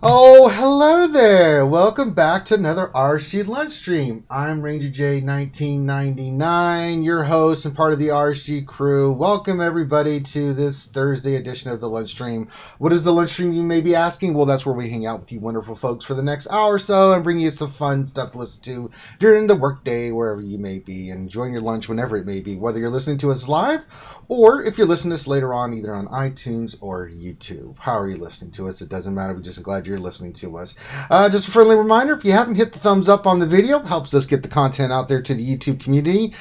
Oh, hello there. Welcome back to another RSG Lunch Stream. I'm Ranger J 1999, your host and part of the RSG crew. Welcome everybody to this Thursday edition of the Lunch Stream. What is the Lunch Stream, you may be asking? Well, that's where we hang out with you wonderful folks for the next hour or so and bring you some fun stuff to listen to during the workday, wherever you may be, and enjoying your lunch whenever it may be, whether you're listening to us live or if you're listening to us later on, either on iTunes or YouTube. How are you listening to us? It doesn't matter. We're just glad you're listening to us. Just a friendly reminder, if you haven't hit the thumbs up on the video, helps us get the content out there to the YouTube community.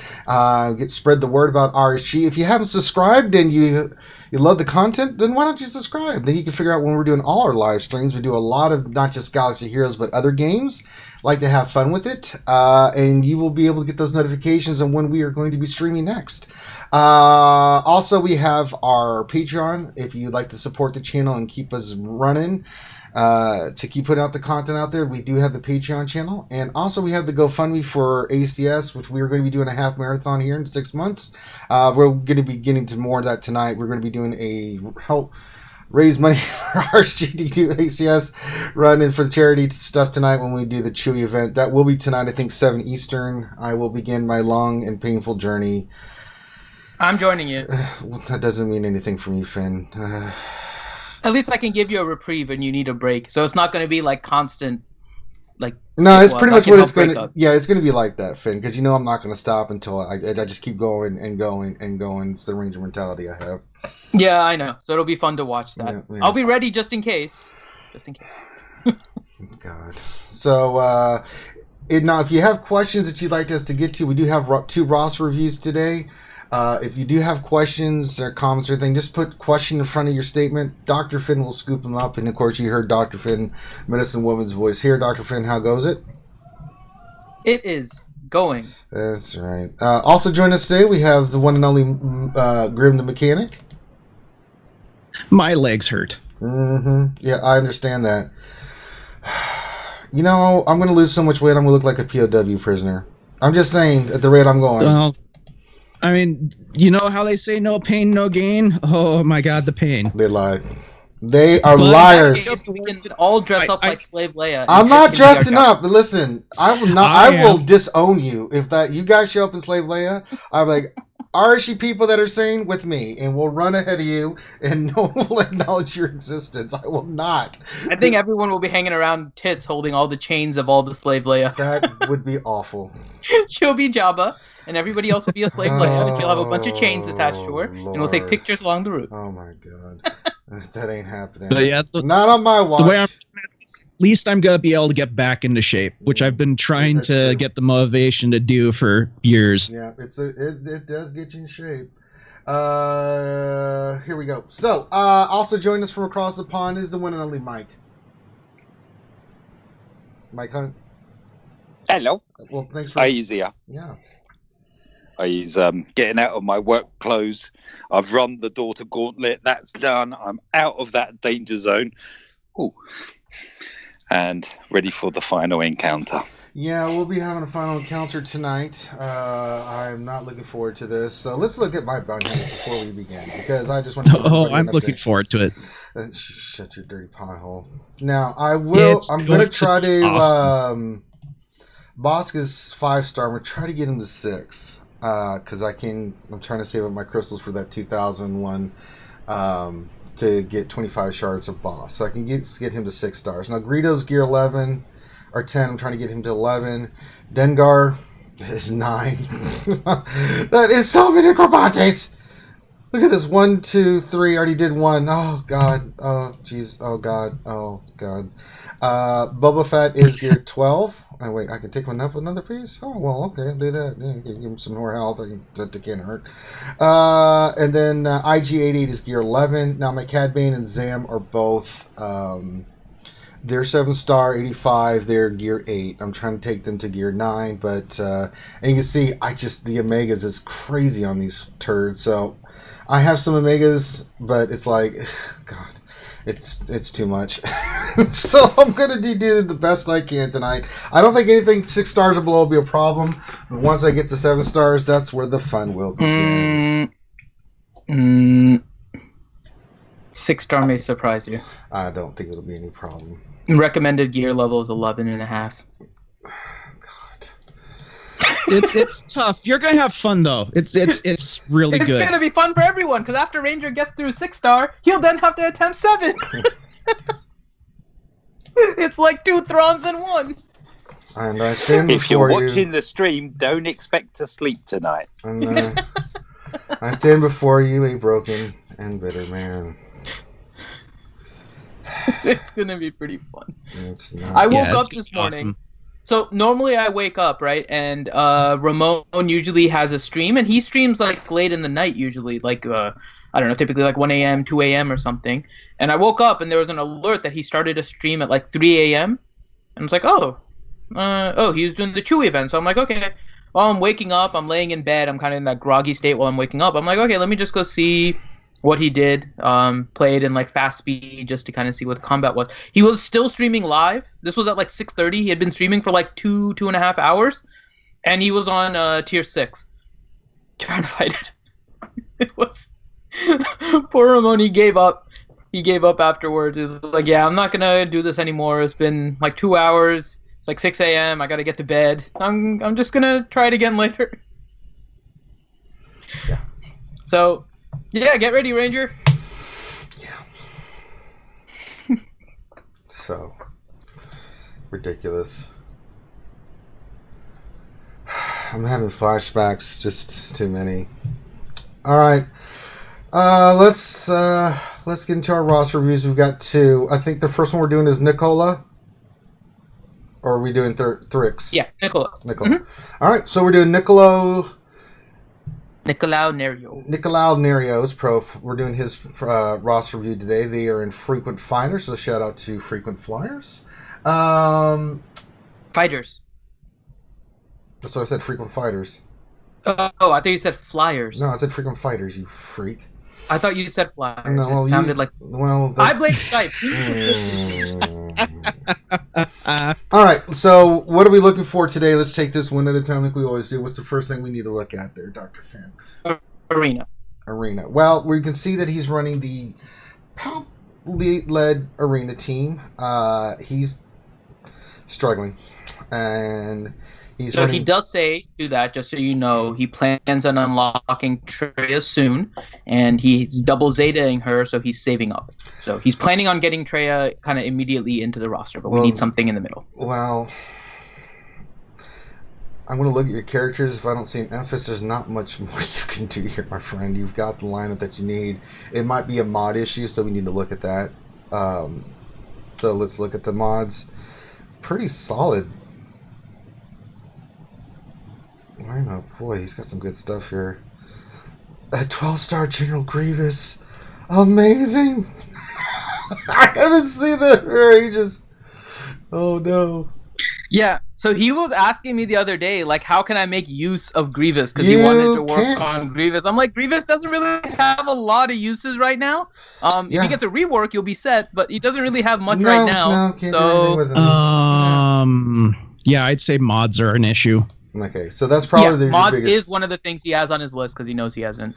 Spread the word about RSG. If you haven't subscribed and you love the content, then why don't you subscribe? Then you can figure out when we're doing all our live streams. We do a lot of not just Galaxy Heroes, but other games. Like to have fun with it. And you will be able to get those notifications on when we are going to be streaming next. Also, we have our Patreon. If you'd like to support the channel and keep us running, to keep putting out the content out there, we do have the Patreon channel. And also we have the GoFundMe for ACS, which we are going to be doing a half marathon here in 6 months. We're going to be getting to more of that tonight. We're going to be doing a raise money for RSG to ACS run and for the charity stuff tonight when we do the Chewie event. That will be tonight, I think 7 Eastern. I will begin my long and painful journey. I'm joining you. That doesn't mean anything for me, Finn. At least I can give you a reprieve and you need a break. So it's not going to be like constant, like... No, it's pretty much what it's going to... Yeah, it's going to be like that, Finn, because you know I'm not going to stop until I just keep going and going and going. It's the Ranger mentality I have. Yeah, I know. So it'll be fun to watch that. Yeah. I'll be ready just in case. Just in case. God. So, now, if you have questions that you'd like us to get to, we do have 2 Ross reviews today. If you do have questions or comments or anything, just put question in front of your statement. Dr. Finn will scoop them up. And, of course, you heard Dr. Finn, Medicine Woman's voice here. Dr. Finn, how goes it? It is going. That's right. Also join us today, we have the one and only Grim the Mechanic. My legs hurt. Mm-hmm. Yeah, I understand that. You know, I'm going to lose so much weight, I'm going to look like a POW prisoner. I'm just saying, at the rate I'm going. Well, I mean, you know how they say no pain, no gain? Oh, my God, the pain. They lie. They are liars. We can all dress up like Slave Leia. I'm not dressing up. But listen, I will not. I will disown you if that you guys show up in Slave Leia. I'm like, RSG people that are saying with me, and we'll run ahead of you, and no one will acknowledge your existence. I will not. I think everyone will be hanging around tits, holding all the chains of all the Slave Leia. That would be awful. She'll be Jabba, and everybody else will be a Slave Leia, and she'll have a bunch of chains attached to her, Lord. and we'll take pictures along the route. Oh my God. That ain't happening. But yeah, not on my watch. At least I'm going to be able to get back into shape, which I've been trying to get the motivation to do for years. Yeah, it does get you in shape. Here we go. So, also joining us from across the pond is the one and only Mike. Mike Hunt. Hello. Well, thanks for... Easier. Yeah. He's getting out of my work clothes. I've run the daughter gauntlet. That's done. I'm out of that danger zone. Ooh. And ready for the final encounter. Yeah, we'll be having a final encounter tonight. I'm not looking forward to this. So let's look at my bounty hunter before we begin, because I just want to... Oh, I'm looking forward to it. Shut your dirty pie hole. Now, I will... I'm going to try to... Awesome. Bosk is 5-star. I'm going to try to get him to 6. Because I'm trying to save up my crystals for that 2001 to get 25 shards of boss. So I can get him to 6 stars. Now Greedo's gear 11 or 10. I'm trying to get him to 11. Dengar is 9. That is so many Necrobantes. Look at this. 1, 2, 3. Already did 1. Oh God. Oh jeez. Oh God. Oh God. Boba Fett is gear 12. Oh, wait, I can take one up another piece? Oh, well, okay, I'll do that. Yeah, give him some more health. That can't hurt. And then IG-88 is gear 11. Now, my Cad Bane and Zam are both... they're 7-star, 85. They're gear 8. I'm trying to take them to gear 9. But, and you can see, the Omegas is crazy on these turds. So, I have some Omegas, but it's like, God. It's too much. So I'm going to do the best I can tonight. I don't think anything 6 stars or below will be a problem. But once I get to 7 stars, that's where the fun will begin. 6-star may surprise you. I don't think it'll be any problem. Recommended gear level is 11.5. God. It's tough. You're gonna have fun though. It's really good. It's gonna be fun for everyone because after Ranger gets through 6-star, he'll then have to attempt 7. It's like 2 Throns in one. And I stand If you're before watching you. the stream, don't expect to sleep tonight. And, I stand before you, a broken and bitter man. It's gonna be pretty fun. It's not. I woke Yeah, up it's this gonna be morning. awesome. So normally I wake up, right, and Ramon usually has a stream, and he streams like late in the night usually, like I don't know, typically like 1 a.m., 2 a.m. or something. And I woke up and there was an alert that he started a stream at like 3 a.m. And I was like, he was doing the Chewie event. So I'm like, okay. While I'm waking up, I'm laying in bed, I'm kind of in that groggy state while I'm waking up. I'm like, okay, let me just go see what he did. Played in like fast speed just to kind of see what the combat was. He was still streaming live. This was at like 6:30. He had been streaming for like 2.5 hours, and he was on tier 6 trying to fight it. It was poor Ramon. He gave up. He gave up afterwards. He was like, yeah, I'm not gonna do this anymore. It's been like 2 hours. It's like 6 a.m. I gotta get to bed. I'm just gonna try it again later. Yeah. So, yeah, get ready, Ranger. Yeah. So ridiculous. I'm having flashbacks, just too many. All right. Let's get into our roster reviews. We've got 2. I think the first one we're doing is Nicola. Or are we doing Drix? Yeah, Nicola. Nicola. All right, so we're doing Nicola Nerio. Nerio's pro. We're doing his roster review today. They are in frequent flyers, so shout out to frequent flyers. Fighters. That's what I said, frequent fighters. Oh, I thought you said flyers. No, I said frequent fighters, you freak. I thought you said flyers. No, well, it sounded like... I blame Skype. All right, so what are we looking for today? Let's take this one at a time like we always do. What's the first thing we need to look at there, Dr. Finn? Arena. Well, we can see that he's running the Palp-led arena team. He's struggling, and he's running... He does say, do that, just so you know, he plans on unlocking Treya soon, and he's double Zetaing her, so he's saving up. So he's planning on getting Treya kind of immediately into the roster, but we need something in the middle. Well, I'm going to look at your characters. If I don't see an emphasis, there's not much more you can do here, my friend. You've got the lineup that you need. It might be a mod issue, so we need to look at that. So let's look at the mods. Pretty solid. Lineup. Boy, he's got some good stuff here. A 12-star General Grievous. Amazing. I haven't seen that for ages. Oh, no. Yeah, so he was asking me the other day, like, how can I make use of Grievous? Because he wanted to work on Grievous. I'm like, Grievous doesn't really have a lot of uses right now. If he gets a rework, you'll be set, but he doesn't really have much right now. Can't do anything with him. Yeah, I'd say mods are an issue. Okay, so that's probably the mods biggest... is one of the things he has on his list because he knows he hasn't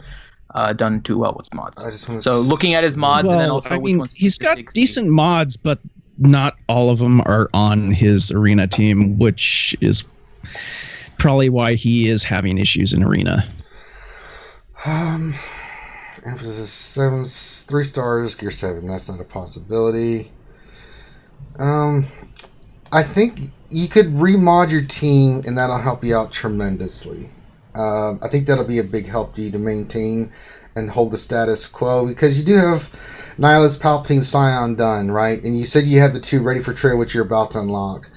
done too well with mods. I just want so looking at his mods and then also which ones he's got decent mods, but not all of them are on his arena team, which is probably why he is having issues in arena. Emphasis 7, 3 stars, gear 7. That's not a possibility. I think you could remod your team, and that'll help you out tremendously. I think that'll be a big help to you to maintain and hold the status quo, because you do have Nihilus, Palpatine, Scion done, right? And you said you had the 2 ready for Trey, which you're about to unlock.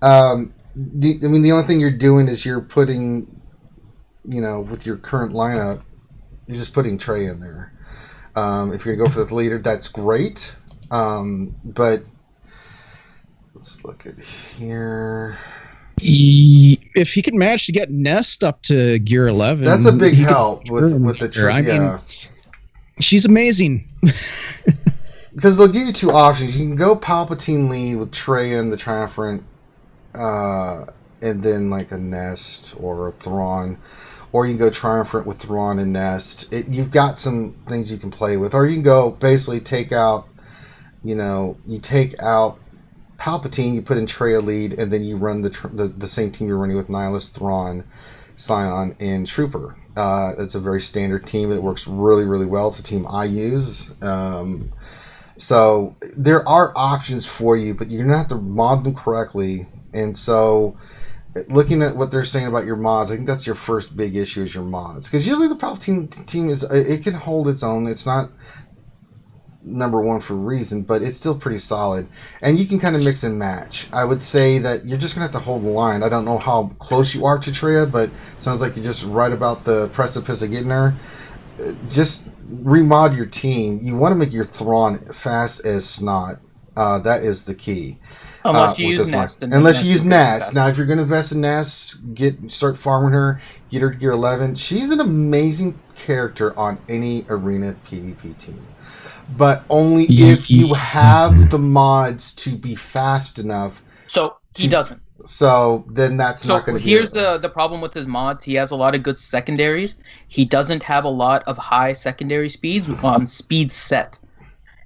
I mean, the only thing you're doing is you're putting, with your current lineup, you're just putting Trey in there. If you're going to go for the leader, that's great. But let's look at here. If he could manage to get Nest up to gear 11, that's a big help with the Trey. I mean, she's amazing. Because they'll give you 2 options. You can go Palpatine lead with Trey and the Triumphant, and then like a Nest or a Thrawn, or you can go Triumphant with Thrawn and Nest. You've got some things you can play with, or you can go basically take out, you take out Palpatine, you put in Traya lead, and then you run the same team you're running with Nihilus, Thrawn, Scion, and Trooper. It's a very standard team. It works really, really well. It's a team I use. So there are options for you, but you're going to have to mod them correctly. And so looking at what they're saying about your mods, I think that's your first big issue is your mods. Because usually the Palpatine team it can hold its own. It's not number one for a reason, but it's still pretty solid. And you can kind of mix and match. I would say that you're just going to have to hold the line. I don't know how close you are to Traya, but it sounds like you're just right about the precipice of getting there. Just remod your team. You want to make your Thrawn fast as snot. That is the key. Unless you use Nest. Unless you use Nest. Now, if you're going to invest in Nest, start farming her, get her to gear 11. She's an amazing character on any arena PvP team. But only if you have the mods to be fast enough. So he doesn't. So then that's not going to be. Here's the problem with his mods. He has a lot of good secondaries. He doesn't have a lot of high secondary speeds on speed set.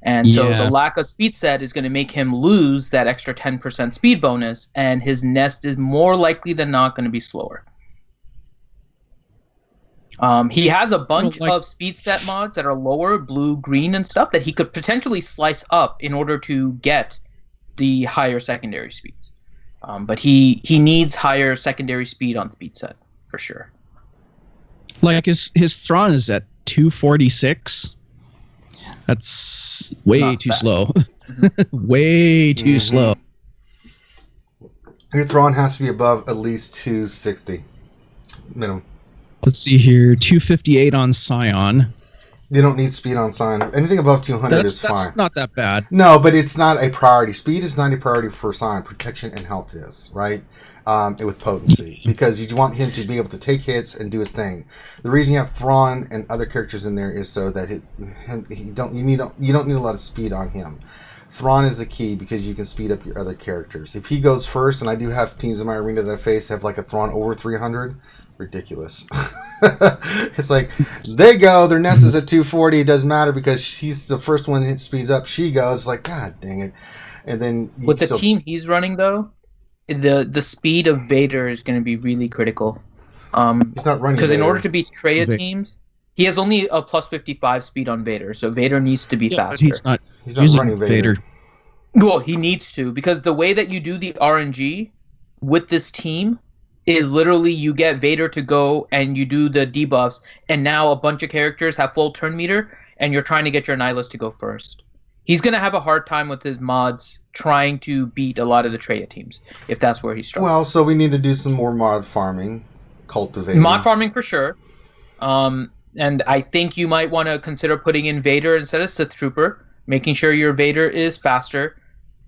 And so the lack of speed set is going to make him lose that extra 10% speed bonus, and his Nest is more likely than not going to be slower. He has a bunch of speed set mods that are lower, blue, green, and stuff that he could potentially slice up in order to get the higher secondary speeds. But he needs higher secondary speed on speed set, for sure. Like his Thrawn is at 246. That's way too slow. Way too slow. Your Thrawn has to be above at least 260 minimum. Let's see here, 258 on Scion. You don't need speed on Scion. Anything above 200 is fine. That's not that bad. No, but it's not a priority. Speed is not a priority for Scion. Protection and health is, right? With potency. Because you want him to be able to take hits and do his thing. The reason you have Thrawn and other characters in there is so that you don't need a lot of speed on him. Thrawn is the key because you can speed up your other characters. If he goes first, and I do have teams in my arena that I face have like a Thrawn over 300, ridiculous. It's like they go, their Nest is at 240. It doesn't matter because she's the first one that speeds up. She goes like, God dang it! And then with the team he's running though, the speed of Vader is going to be really critical. He's not running because in order to beat Traya teams, he has only a plus 55 speed on Vader, so Vader needs to be faster. He's not running Vader. Well, he needs to, because the way that you do the RNG with this team is literally you get Vader to go and you do the debuffs, and now a bunch of characters have full turn meter, and you're trying to get your Nihilus to go first. He's going to have a hard time with his mods trying to beat a lot of the Traya teams, if that's where he's struggling. Well, so we need to do some more mod farming, cultivating. Mod farming for sure. And I think you might want to consider putting in Vader instead of Sith Trooper, making sure your Vader is faster.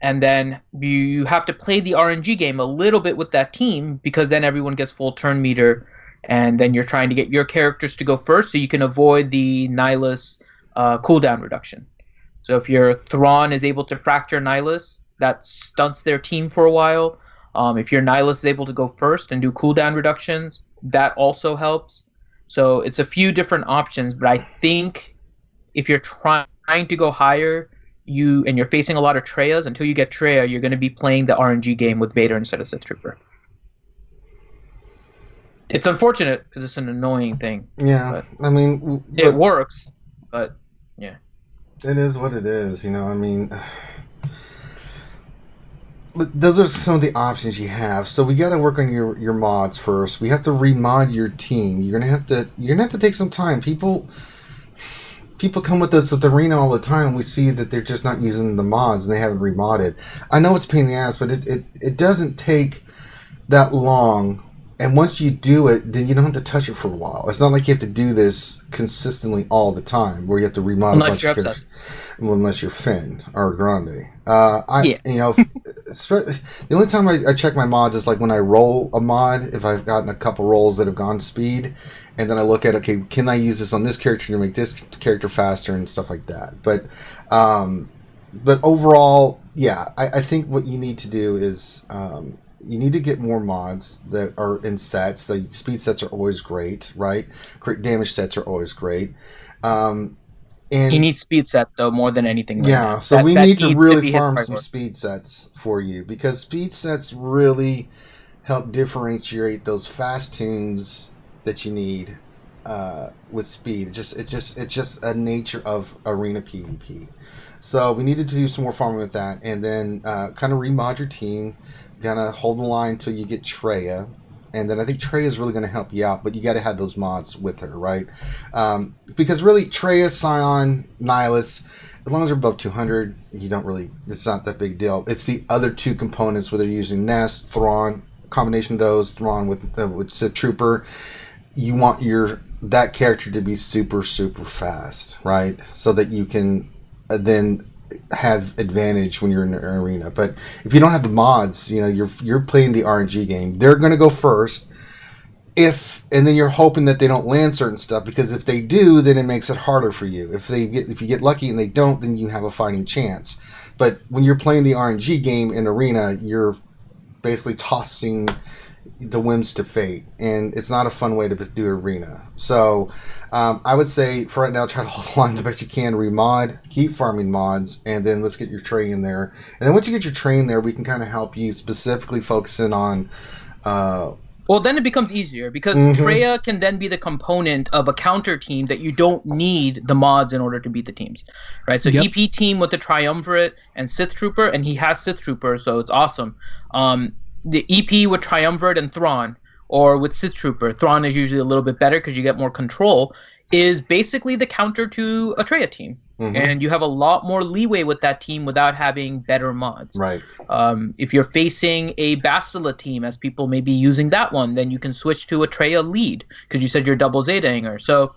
And then you have to play the RNG game a little bit with that team, because then everyone gets full turn meter, and then you're trying to get your characters to go first so you can avoid the Nihilus cooldown reduction. So if your Thrawn is able to fracture Nihilus, that stunts their team for a while. If your Nihilus is able to go first and do cooldown reductions, that also helps. So it's a few different options, but I think if you're trying to go higher, and you're facing a lot of Treyas, until you get Traya, you're going to be playing the RNG game with Vader instead of Sith Trooper. It's unfortunate because it's an annoying thing. Yeah, I mean... It works, but yeah. It is what it is, I mean... But those are some of the options you have. So we got to work on your mods first. We have to remod your team. You're gonna have to take some time. People come with us with Arena all the time. We see that they're just not using the mods and they haven't remodded. I know it's a pain in the ass, but it doesn't take that long. And once you do it, then you don't have to touch it for a while. It's not like you have to do this consistently all the time, where you have to remod a bunch of characters. Unless you're Finn or Grande. The only time I check my mods is like when I roll a mod, if I've gotten a couple rolls that have gone speed, and then I look at, okay, can I use this on this character to make this character faster and stuff like that. But overall, yeah, I think what you need to do is you need to get more mods that are in sets. The speed sets are always great, right? Crit damage sets are always great. And He needs speed set though more than anything. Right now. So we need to really be farm some speed sets for you, because speed sets really help differentiate those fast tunes that you need with speed. It's just a nature of arena PvP. So we needed to do some more farming with that, and then kind of remod your team, kind of hold the line until you get Treya, and then I think Treya is really going to help you out, but you got to have those mods with her, right? Because really, Treya, Scion, Nihilus, as long as they're above 200, it's not that big deal. It's the other two components, whether you're using Nest, Thrawn, combination of those, Thrawn with Sith Trooper, you want that character to be super, super fast, right? So that you can then have advantage when you're in an arena. But if you don't have the mods, you're playing the RNG game. They're going to go first, and then you're hoping that they don't land certain stuff, because if they do, then it makes it harder for you. If you get lucky and they don't, then you have a fighting chance. But when you're playing the RNG game in arena, you're basically tossing the whims to fate, and it's not a fun way to do arena. So I would say for right now, try to hold on the best you can, remod, keep farming mods, and then let's get your tray in there. And then once you get your tray in there, we can kind of help you specifically focus in on well, then it becomes easier, because Treya can then be the component of a counter team that you don't need the mods in order to beat the teams, right? So EP team with the Triumvirate and Sith Trooper, and he has Sith Trooper, so it's awesome. The EP with Triumvirate and Thrawn, or with Sith Trooper, Thrawn is usually a little bit better because you get more control, is basically the counter to a Treya team. And you have a lot more leeway with that team without having better mods. Right. If you're facing a Bastila team, as people may be using that one, then you can switch to a Treya lead, because you said you're double Zeta-Anger. So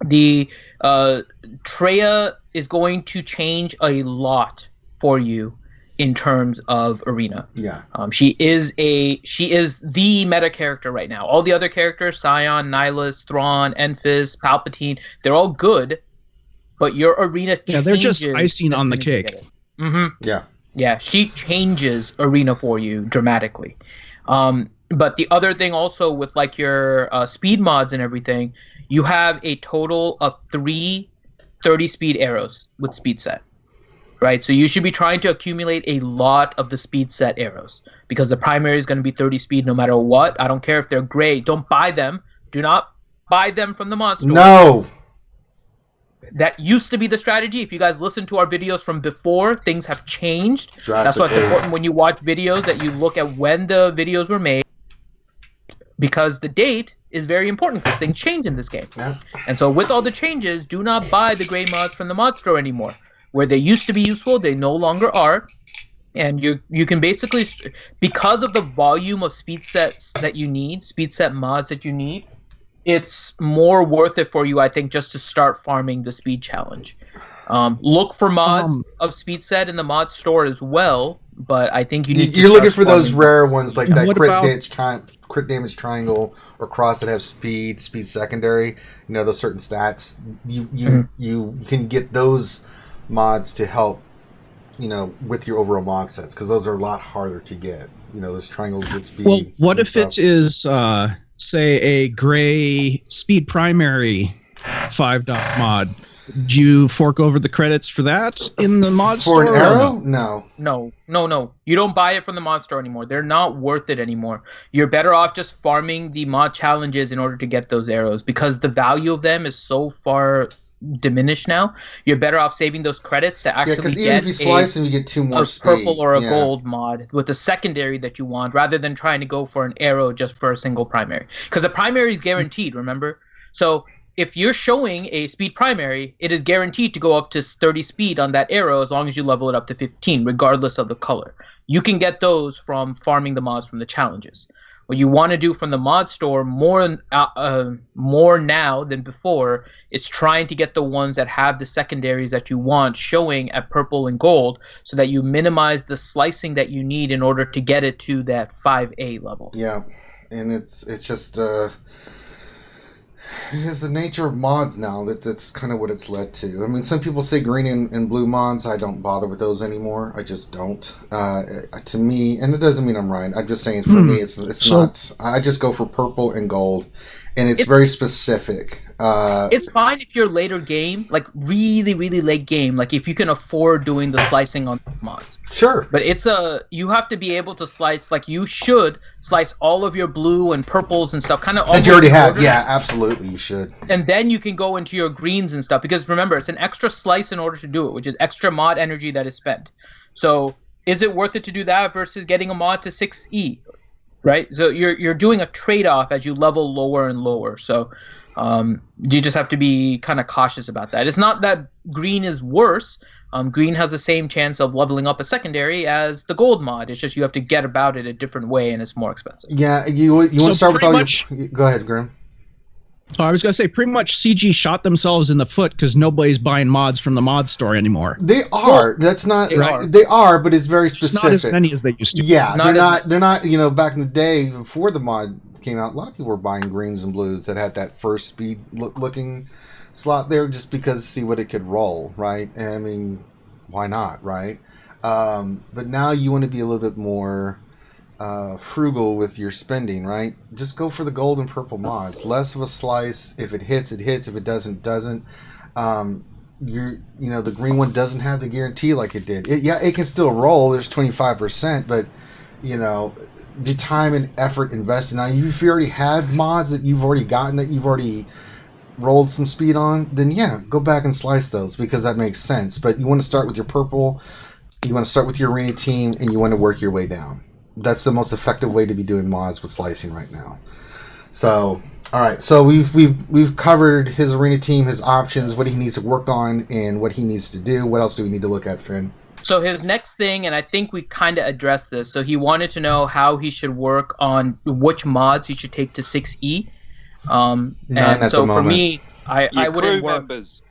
the Treya is going to change a lot for you in terms of arena. Yeah. She is the meta character right now. All the other characters, Scion, Nihilus, Thrawn, Enfys, Palpatine, they're all good, but your arena changes. Yeah, they're just icing on the cake. Yeah. Yeah, she changes arena for you dramatically. But the other thing also with like your speed mods and everything, you have a total of 3 30 speed arrows with speed set. Right, so you should be trying to accumulate a lot of the speed set arrows, because the primary is going to be 30 speed no matter what. I don't care if they're gray. Don't buy them. Do not buy them from the monster. No. That used to be the strategy. If you guys listen to our videos from before, things have changed. That's why it's important when you watch videos that you look at when the videos were made, because the date is very important, because things change in this game. Yeah. And so with all the changes, do not buy the gray mods from the mod store anymore. Where they used to be useful, they no longer are. And you can basically, because of the volume of speed sets that you need, speed set mods that you need, it's more worth it for you, I think, just to start farming the speed challenge. Look for mods of speed set in the mod store as well, but I think you're looking for those rare ones, like that crit damage triangle or cross that have speed secondary. Those certain stats. You can get those mods to help, with your overall mod sets, because those are a lot harder to get. Those triangles with speed. Well, what if it is, say, a gray speed primary 5-dot mod? Do you fork over the credits for that in the mod store? For an arrow? No. No. You don't buy it from the mod store anymore. They're not worth it anymore. You're better off just farming the mod challenges in order to get those arrows, because the value of them is so far diminished now. You're better off saving those credits to actually because get even if you slice them, you get 2 more speed. Purple or a gold mod with the secondary that you want, rather than trying to go for an arrow just for a single primary. Because a primary is guaranteed, remember? So if you're showing a speed primary, it is guaranteed to go up to 30 speed on that arrow as long as you level it up to 15, regardless of the color. You can get those from farming the mods from the challenges. What you want to do from the mod store more now than before is trying to get the ones that have the secondaries that you want showing at purple and gold, so that you minimize the slicing that you need in order to get it to that 5A level. Yeah, and it's just It's the nature of mods now. That's kind of what it's led to. I mean, some people say green and blue mods. I don't bother with those anymore. I just don't. To me, and it doesn't mean I'm right. I'm just saying for me, it's not. I just go for purple and gold, and it's very specific. It's fine if you're later game, like really, really late game, like if you can afford doing the slicing on mods. Sure. But you have to be able to slice, like you should slice all of your blue and purples and stuff, kind of. That you already have, yeah, absolutely, you should. And then you can go into your greens and stuff, because remember, it's an extra slice in order to do it, which is extra mod energy that is spent. So is it worth it to do that versus getting a mod to 6E, right? So you're doing a trade-off as you level lower and lower. So you just have to be kind of cautious about that. It's not that green is worse. Green has the same chance of leveling up a secondary as the gold mod. It's just you have to get about it a different way, and it's more expensive. Yeah, you want to start with all your... Go ahead, Grim. I was going to say, pretty much CG shot themselves in the foot because nobody's buying mods from the mod store anymore. They are. That's not. They are, but it's very specific. It's not as many as they used to. Yeah, they're not. You know, back in the day before the mod came out, a lot of people were buying greens and blues that had that first speed looking slot there, just because see what it could roll, right? And I mean, why not, right? But now you want to be a little bit more frugal with your spending, right? Just go for the gold and purple mods. Less of a slice. If it hits, it hits. If it doesn't, doesn't. The green one doesn't have the guarantee like it did. It can still roll. There's 25%, but the time and effort invested. Now, if you already had mods that you've already gotten, that you've already rolled some speed on, then yeah, go back and slice those, because that makes sense. But you want to start with your purple. You want to start with your arena team, and you want to work your way down. That's the most effective way to be doing mods with slicing right now. So, all right. So we've covered his arena team, his options, what he needs to work on, and what he needs to do. What else do we need to look at, Finn? So his next thing, and I think we kind of addressed this. So he wanted to know how he should work on which mods he should take to 6E. None at the moment. For me, I wouldn't work. Members.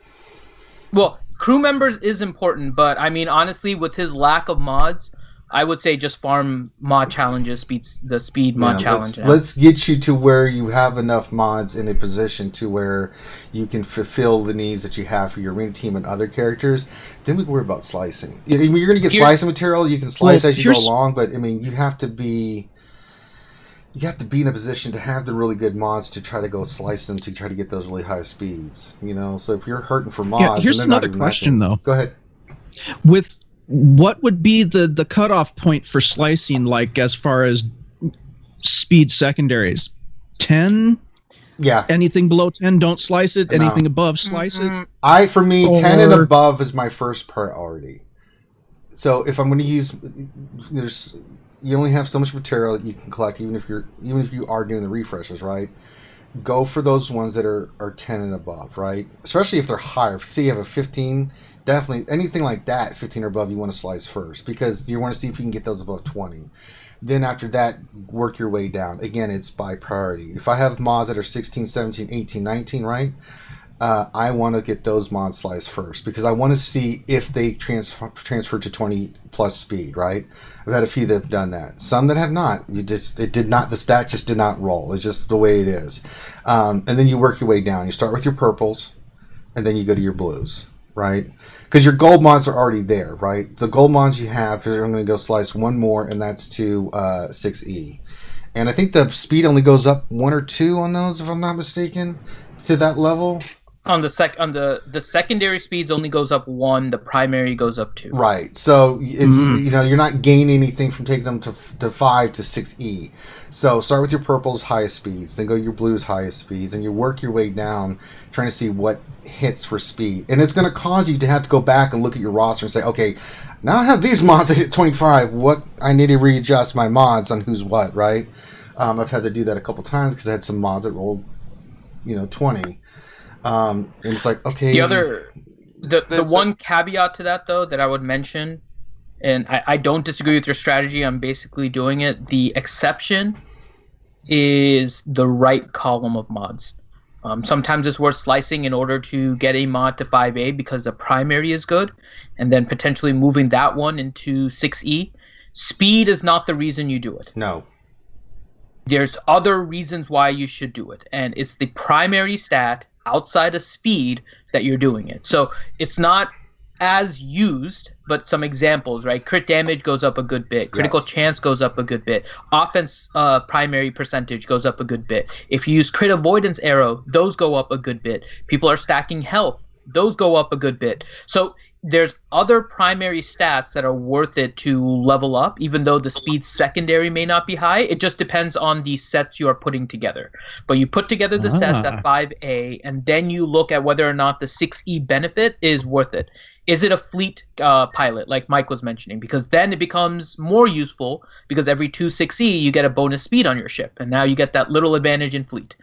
Well, crew members is important, but I mean honestly, with his lack of mods, I would say just farm mod challenges beats the speed mod challenge. Let's get you to where you have enough mods in a position to where you can fulfill the needs that you have for your arena team and other characters. Then we can worry about slicing. I mean, you're going to get slicing material. You can slice as you go along, but I mean, you have to be in a position to have the really good mods to try to go slice them to try to get those really high speeds. So if you're hurting for mods, here's another question though. Go ahead. What would be the cutoff point for slicing, like as far as speed secondaries? 10? Yeah. Anything below 10, don't slice it. No. Anything above, slice it. 10 and above is my first priority. So if I'm going to use, you only have so much material that you can collect, even if you are doing the refreshers, right? Go for those ones that are 10 and above, right? Especially if they're higher. If you say you have a 15. Definitely, anything like that, 15 or above, you want to slice first, because you want to see if you can get those above 20. Then after that, work your way down. Again, it's by priority. If I have mods that are 16, 17, 18, 19, right, I want to get those mods sliced first, because I want to see if they transfer to 20 plus speed, right? I've had a few that have done that. Some that have not. The stat just did not roll. It's just the way it is. And then you work your way down. You start with your purples, and then you go to your blues, right? Because your gold mods are already there, right? The gold mods you have, I'm going to go slice one more, and that's to 6E. And I think the speed only goes up 1 or 2 on those, if I'm not mistaken, to that level. On the secondary speeds only goes up 1, the primary goes up 2. Right. So it's you're not gaining anything from taking them to 5 to 6E. So start with your purples highest speeds, then go your blues highest speeds, and you work your way down trying to see what hits for speed. And it's going to cause you to have to go back and look at your roster and say, okay, now I have these mods that hit 25. What I need to readjust my mods on who's what, right? I've had to do that a couple times because I had some mods that rolled 20. And it's like, okay. The one caveat to that, though, that I would mention, and I don't disagree with your strategy, I'm basically doing it. The exception is the right column of mods. Sometimes it's worth slicing in order to get a mod to 5A because the primary is good, and then potentially moving that one into 6E. Speed is not the reason you do it. No. there's other reasons why you should do it, and it's the primary stat outside of speed that you're doing it. So it's not as used, but some examples, right? Crit damage goes up a good bit. Critical chance goes up a good bit. Offense primary percentage goes up a good bit. If you use crit avoidance arrow, those go up a good bit. People are stacking health. Those go up a good bit. So there's other primary stats that are worth it to level up, even though the speed secondary may not be high. It just depends on the sets you are putting together. But you put together the sets at 5A, and then you look at whether or not the 6E benefit is worth it. Is it a fleet pilot, like Mike was mentioning? Because then it becomes more useful, because every 2 6E you get a bonus speed on your ship, and now you get that little advantage in fleet.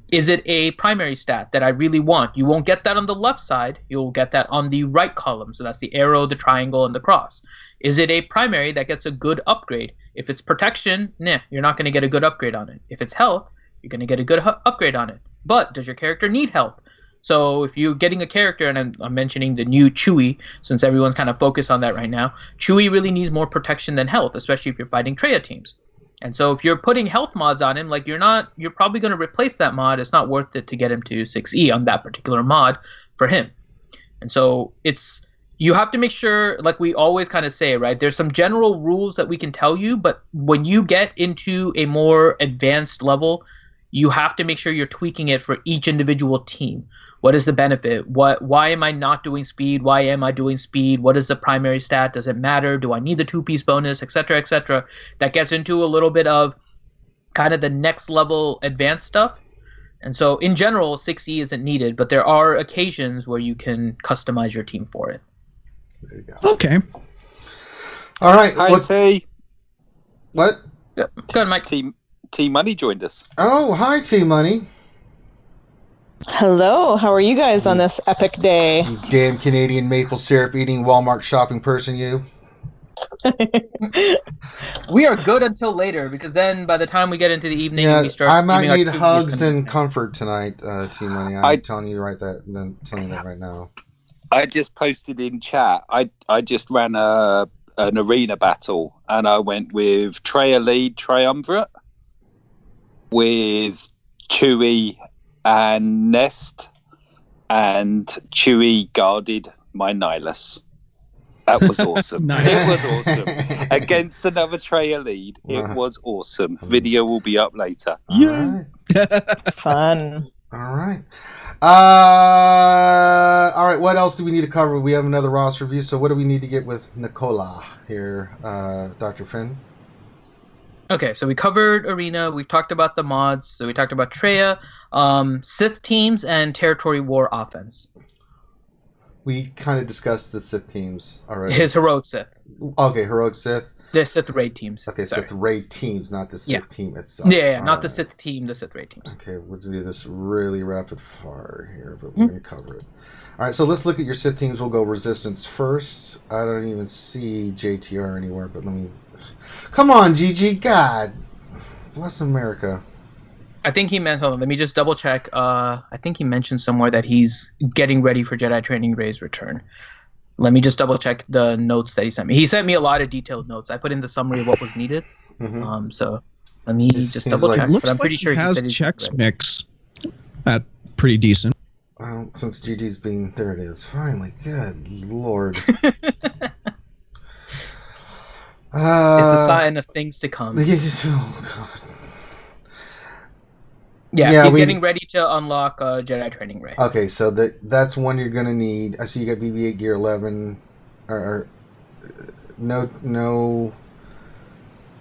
Is it a primary stat that I really want? You won't get that on the left side. You'll get that on the right column. So that's the arrow, the triangle, and the cross. Is it a primary that gets a good upgrade? If it's protection, you're not going to get a good upgrade on it. If it's health, you're going to get a good upgrade on it. But does your character need health? So if you're getting a character, and I'm mentioning the new Chewie, since everyone's kind of focused on that right now, Chewie really needs more protection than health, especially if you're fighting Traya teams. And so if you're putting health mods on him, like you're probably going to replace that mod. It's not worth it to get him to 6E on that particular mod for him. And so you have to make sure, like we always kind of say, right? There's some general rules that we can tell you, but when you get into a more advanced level, you have to make sure you're tweaking it for each individual team. What is the benefit? Why am I not doing speed? Why am I doing speed? What is the primary stat? Does it matter? Do I need the 2-piece bonus, etc., etc.? That gets into a little bit of kind of the next level advanced stuff. And so in general, 6E isn't needed, but there are occasions where you can customize your team for it. There you go. Okay. All right. Hi, T. What? Yeah. Go ahead, Mike. T Money joined us. Oh, hi, T Money. Hello, how are you guys on this epic day? You damn Canadian maple syrup eating Walmart shopping person, you. We are good until later, because then by the time we get into the evening, we start. I might need hugs and comfort tonight, T Money. I'm telling you that right now. I just posted in chat. I just ran an arena battle, and I went with Traya lead Triumvirate with Chewie and Nest, and Chewie guarded my Nihilus. That was awesome. Nice. It was awesome. Against another Traya lead. It was awesome. Video will be up later. Yeah. Fun. All right. All right. What else do we need to cover? We have another roster review. So what do we need to get with Nicola here, Dr. Finn? Okay, so we covered Arena. We talked about the mods. So we talked about Traya, Sith teams, and Territory War offense. We kind of discussed the Sith teams already. His heroic Sith. Okay, heroic Sith. The Sith raid teams. Okay, Sorry. Sith raid teams, not the Sith team itself. Yeah, not All the right. Sith team, the Sith raid teams. Okay, we'll do this really rapid fire here, but we're going to cover it. All right, so let's look at your Sith teams. We'll go Resistance first. I don't even see JTR anywhere, but let me... Come on, GG. God. Bless America. I think he meant, hold on, let me just double check. I think he mentioned somewhere that he's getting ready for Jedi Training Ray's return. Let me just double check the notes that he sent me. He sent me a lot of detailed notes. I put in the summary of what was needed. Mm-hmm. So let me just double check. Looks But I'm pretty like sure he has said he's checks ready. mix at pretty decent. Well, since GG's being... There it is. Finally. Good Lord. It's a sign of things to come. Oh, God. Yeah, he's getting ready to unlock Jedi Training Ray. Okay, so that's one you're going to need. I see you got BB-8 Gear 11. Or no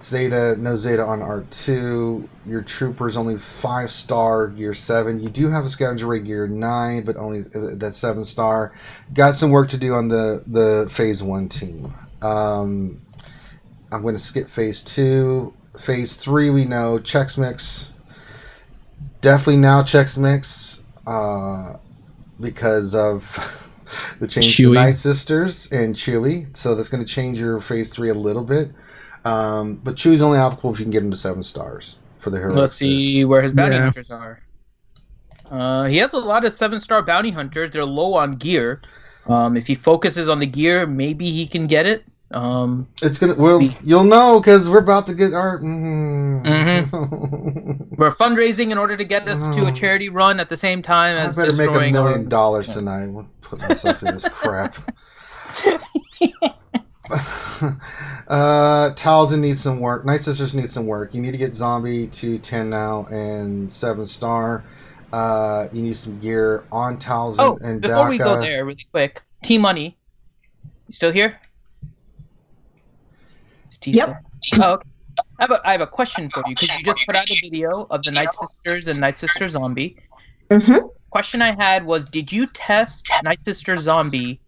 Zeta on R2. Your Trooper's only 5-star Gear 7. You do have a Scavenger Ray Gear 9, but only that's 7-star. Got some work to do on the Phase 1 team. I'm going to skip Phase 2. Phase 3 we know. Chex Mix. Definitely now Chex Mix because of the change to Night Sisters and Chewie. So that's going to change your Phase 3 a little bit. But Chewie's only applicable if you can get him to 7 stars for the hero. Let's see where his bounty hunters are. He has a lot of 7-star bounty hunters. They're low on gear. If he focuses on the gear, maybe he can get it. It's gonna. Well, you'll know because we're about to get our. We're fundraising in order to get us to a charity run at the same time I as better make $1 million our... tonight. We'll put myself through this crap. Talzin needs some work. Night Sisters need some work. You need to get Zombie to 10 now and 7-star. You need some gear on Talzin and before Daka. we go there, really quick, T-Money, you still here? Is T Yep. still- Oh, okay. I have a question for you because you just put out a video of the Night Sisters and Night Sister Zombie. Mm-hmm. Question I had was, did you test Night Sister Zombie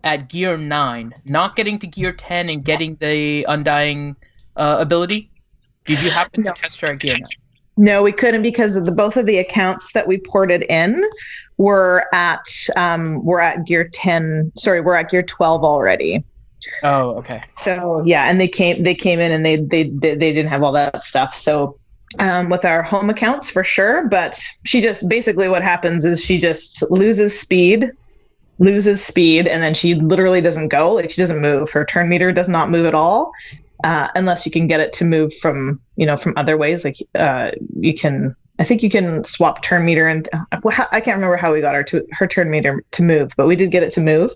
at gear 9, not getting to gear 10 and getting the Undying ability? Did you happen to test her at gear 9? No, we couldn't because of both of the accounts that we ported in were at gear 10. Sorry, we're at gear 12 already. Oh, okay. So yeah, and they came in and they didn't have all that stuff. So with our home accounts for sure, but she just basically what happens is she just loses speed, and then she literally doesn't go. Like she doesn't move. Her turn meter does not move at all. Unless you can get it to move from other ways. Like you can swap turn meter, and I can't remember how we got her turn meter to move, but we did get it to move.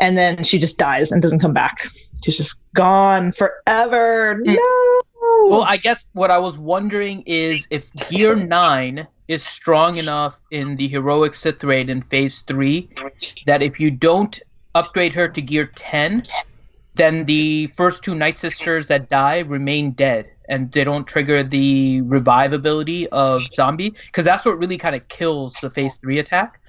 And then she just dies and doesn't come back. She's just gone forever. No. Well, I guess what I was wondering is if gear 9 is strong enough in the heroic Sith raid in phase 3 that if you don't upgrade her to gear 10, then the first 2 Night Sisters that die remain dead, and they don't trigger the revive ability of Zombie, because that's what really kind of kills the phase 3 attack.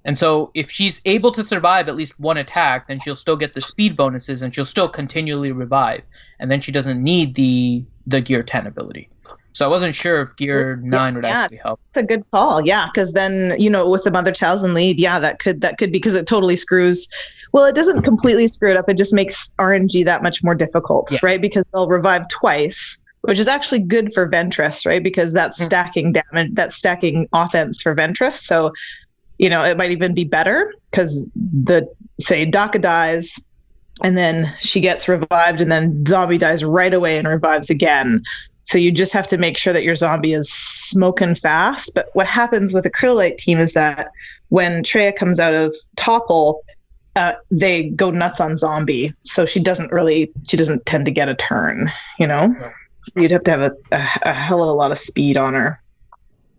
And so if she's able to survive at least one attack, then she'll still get the speed bonuses, and she'll still continually revive, and then she doesn't need the gear 10 ability. So I wasn't sure if gear 9 would actually help. That's a good call, yeah, because then, with the Mother Talzin lead, yeah, that could be, because it totally screws. Well, it doesn't completely screw it up. It just makes RNG that much more difficult, right? Because they'll revive twice, which is actually good for Ventress, right? Because that's stacking damage, that's stacking offense for Ventress. So, it might even be better because say Daka dies and then she gets revived and then Zombie dies right away and revives again. So you just have to make sure that your Zombie is smoking fast. But what happens with a Critolite team is that when Traya comes out of Topple, they go nuts on Zombie. So she doesn't tend to get a turn, You'd have to have a hell of a lot of speed on her.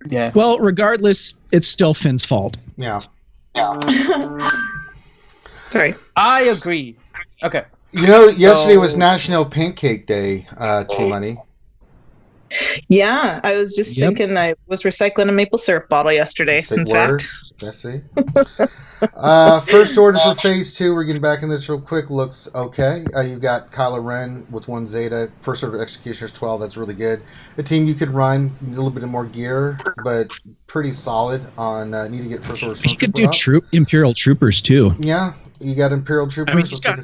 Yeah. Well, regardless, it's still Finn's fault. Yeah. Sorry. I agree. Okay. Yesterday was National Pancake Day, T-Money. Yeah, I was just thinking I was recycling a maple syrup bottle yesterday, in fact. Let's see. First order for phase 2. We're getting back in this real quick. Looks okay. You've got Kylo Ren with 1 Zeta. First order of Executioner's 12. That's really good. A team you could run. A little bit more gear, but pretty solid on need to get first order. You could do Imperial Troopers too. Yeah, you got Imperial Troopers. I mean, he's got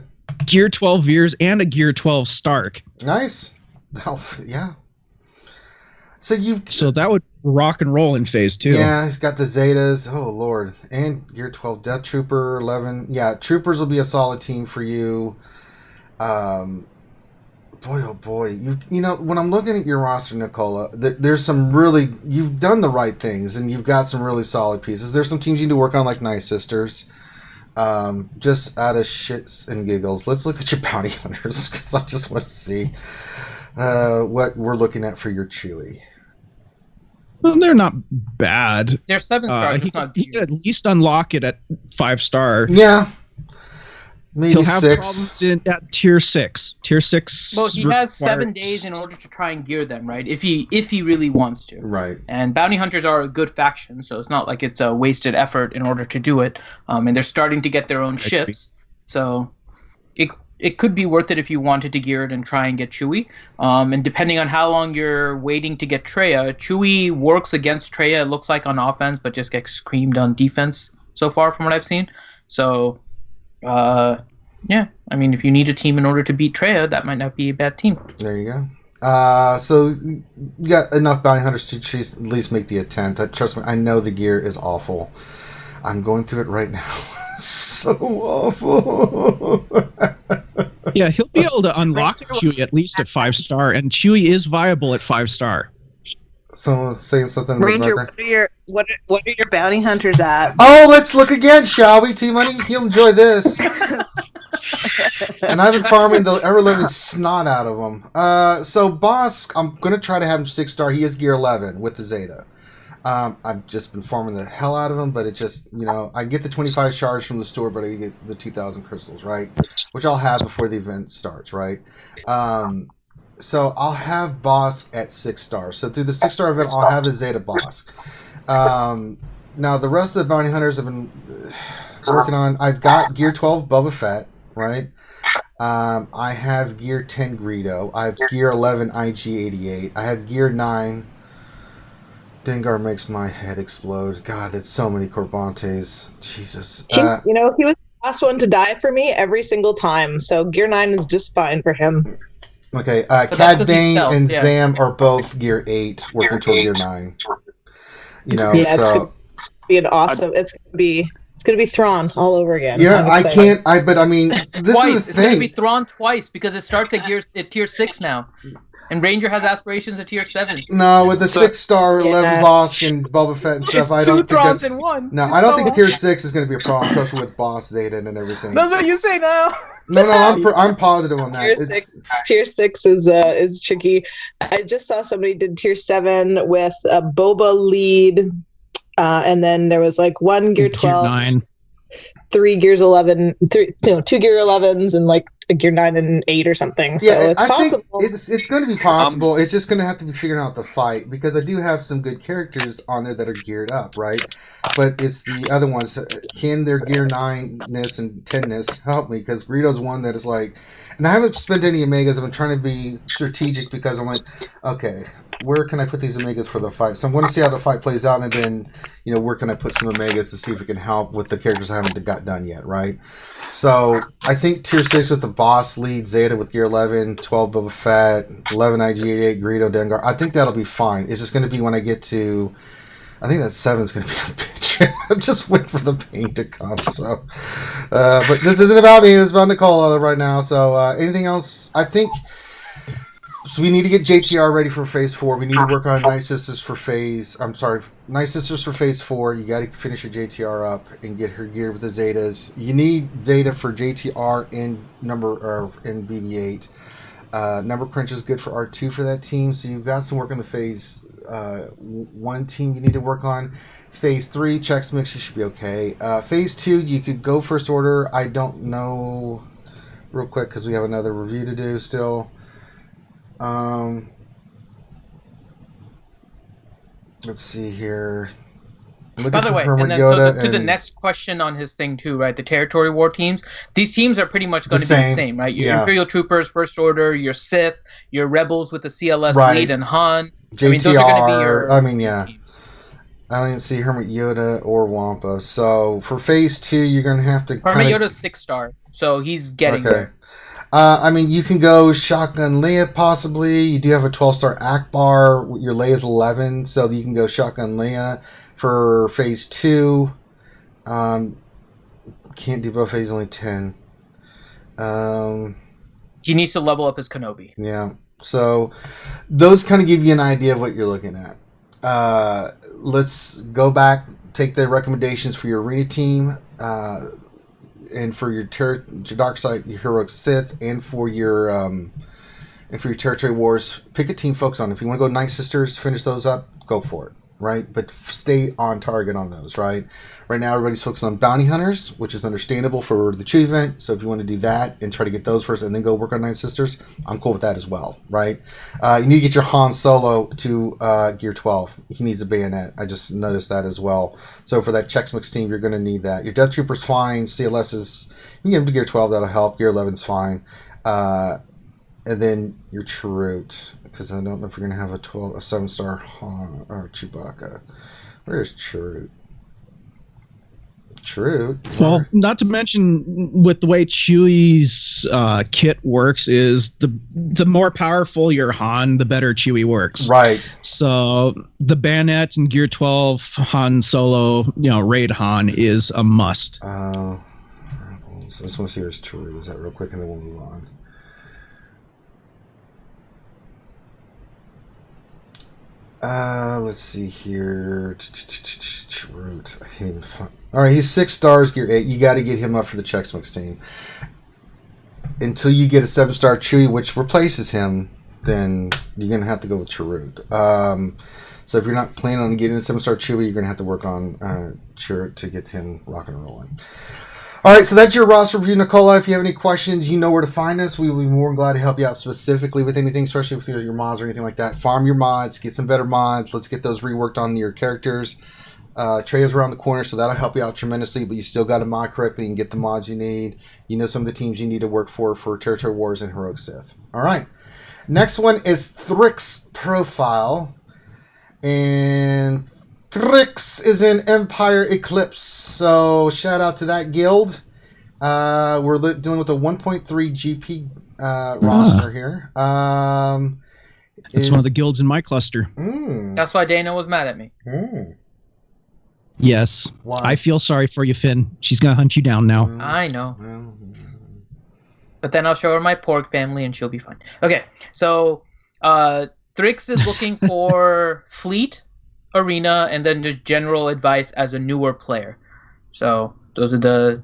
Gear 12 Veers and a Gear 12 Stark. Nice. Oh, yeah. So that would rock and roll in phase 2. Yeah, he's got the Zetas. Oh, Lord. And Gear 12 Death Trooper 11. Yeah, Troopers will be a solid team for you. Boy, oh boy. When I'm looking at your roster, Nicola, there's some really... You've done the right things, and you've got some really solid pieces. There's some teams you need to work on, like Night Sisters. Just out of shits and giggles, let's look at your bounty hunters, because I just want to see what we're looking at for your Chewie. Well, they're not bad. They're 7 stars. He could at least unlock it at 5-star. Yeah. Maybe He'll have 6. problems at tier 6. Tier 6. Well, he has 7 days in order to try and gear them, right? If he really wants to. Right. And bounty hunters are a good faction, so it's not like it's a wasted effort in order to do it. And they're starting to get their own ships, so it could be worth it if you wanted to gear it and try and get Chewie. And depending on how long you're waiting to get Traya, Chewie works against Traya, it looks like, on offense, but just gets creamed on defense so far from what I've seen. So, yeah, I mean, if you need a team in order to beat Traya, that might not be a bad team. There you go. So you got enough bounty hunters to at least make the attempt. Trust me, I know the gear is awful. I'm going through it right now. So awful. Yeah, he'll be able to unlock Chewie at least at 5-star, and Chewie is viable at 5-star. Someone's saying something. Ranger, what are your bounty hunters at? Oh, let's look again, shall we? T-Money, he'll enjoy this. And I've been farming the ever-living snot out of him. So Bosk, I'm gonna try to have him 6-star. He is gear 11 with the Zeta. I've just been farming the hell out of him, but it just, I get the 25 shards from the store, but I get the 2,000 crystals, right? Which I'll have before the event starts, right? So I'll have Bosk at 6-star. So through the 6-star event, I'll have a Zeta Bosk. Now the rest of the bounty hunters I've been working on. I've got gear 12 Boba Fett, right? I have gear 10 Greedo. I have gear 11 IG-88. I have gear 9. Dengar makes my head explode. God, that's so many Corbantes. Jesus. He was the last one to die for me every single time. So gear 9 is just fine for him. Okay, Cad Bane and Zam are both gear 8, working toward gear 9. It's gonna be an awesome. It's gonna be Thrawn all over again. Yeah, I can't. But I mean, this twice. is the It's thing. gonna be Thrawn twice because it starts at tier 6 now, and Ranger has aspirations at tier 7. No, with the 6-star 11 Boss and Boba Fett and stuff, I don't think Thrawns that's. in one. No, I don't think tier 6 is going to be a problem, especially with Boss Zeta and everything. That's what you say now. No, I'm positive on that. Tier 6 is tricky. I just saw somebody did tier 7 with a Boba lead, and then there was like 1 gear 12, 9. 3 gears 11, 2 gear 11s, and like a gear 9 and 8 or something. So Yeah, it's I possible. think it's going to be possible. It's just going to have to be figuring out the fight, because I do have some good characters on there that are geared up, right? But it's the other ones. Can their gear 9-ness and 10-ness help me? Because Greedo's one that is like, and I haven't spent any Omegas. I've been trying to be strategic because I'm like, okay, where can I put these Omegas for the fight? So I'm going to see how the fight plays out, and then, where can I put some Omegas to see if it can help with the characters I haven't got done yet, right? So I think tier 6 with the Boss lead, Zeta with gear 11, 12 Boba Fett, 11 IG-88, Greedo, Dengar. I think that'll be fine. It's just going to be when I get to, I think that 7 is going to be a bitch. I'm just waiting for the pain to come. So, but this isn't about me. It's about Nicola right now. So anything else? I think. So we need to get JTR ready for phase 4. We need to work on Night Sisters for phase. Night Sisters for phase 4. You got to finish your JTR up and get her geared with the Zetas. You need Zeta for JTR and in BB-8. Number crunch is good for R2 for that team. So you've got some work on the phase 1 team you need to work on. Phase 3 checks mix. You should be okay. Phase 2 you could go first order. I don't know real quick because we have another review to do still. Let's see here. By the way, and then to the next question on his thing too, right? The territory war teams. These teams are pretty much going to be the same, right? Your Imperial Troopers, First Order, your Sith, your Rebels with the CLS lead and Han. JTR. Those are going to be your teams. I don't even see Hermit Yoda or Wampa. So for phase 2, you're going to have to. Hermit Yoda's 6-star, so he's getting there. You can go Shotgun Leia possibly. You do have a 12-star Akbar. Your Leia's 11, so you can go Shotgun Leia for phase 2. Can't do both phases, only 10. He needs to level up his Kenobi. Yeah. So those kind of give you an idea of what you're looking at. Let's go back, take the recommendations for your arena team. And for your dark side, your heroic Sith, and for your territory wars, pick a team focus on. If you want to go Night Sisters, finish those up, go for it, right? But stay on target on those, right? Right now, everybody's focused on bounty hunters, which is understandable for the Chewie event. So if you want to do that and try to get those first, and then go work on Night Sisters, I'm cool with that as well, right? You need to get your Han Solo to gear 12. He needs a bayonet. I just noticed that as well. So for that Chex Mix team, you're going to need that. Your Death Trooper's fine. CLS is, you can get him to gear 12. That'll help. Gear 11's fine. And then your Chirrut, because I don't know if you're going to have a 7-star Han or Chewbacca. Where's Chirrut? Well, not to mention with the way Chewie's kit works is the more powerful your Han, the better Chewie works. Right. So the bayonet and Gear 12 Han Solo, raid Han is a must. So I just want to see where's Chirrut is that real quick, and then we'll move on. Let's see here. Root. I can't even find. All right, he's 6 stars, gear 8. You got to get him up for the Chex Mix team. Until you get a 7-star Chewie, which replaces him, then you're gonna have to go with Chirrut. So if you're not planning on getting a 7-star Chewie, you're gonna have to work on Chirrut to get him rocking and rolling. All right, so that's your roster review, Nicola. If you have any questions, you know where to find us. We will be more than glad to help you out specifically with anything, especially with your mods or anything like that. Farm your mods, get some better mods. Let's get those reworked on your characters. Trails around the corner, so that'll help you out tremendously, but you still got to mod correctly and get the mods you need. You know some of the teams you need to work for Territory Wars and Heroic Sith. All right. Next one is Drix profile. And Drix is in Empire Eclipse. So shout out to that guild. We're dealing with a 1.3 GP roster here. It's one of the guilds in my cluster. That's why Dana was mad at me. Yes. Why? I feel sorry for you, Finn. She's going to hunt you down now. I know. But then I'll show her my pork family and she'll be fine. Okay, so Drix is looking for fleet, arena, and then just general advice as a newer player. So those are the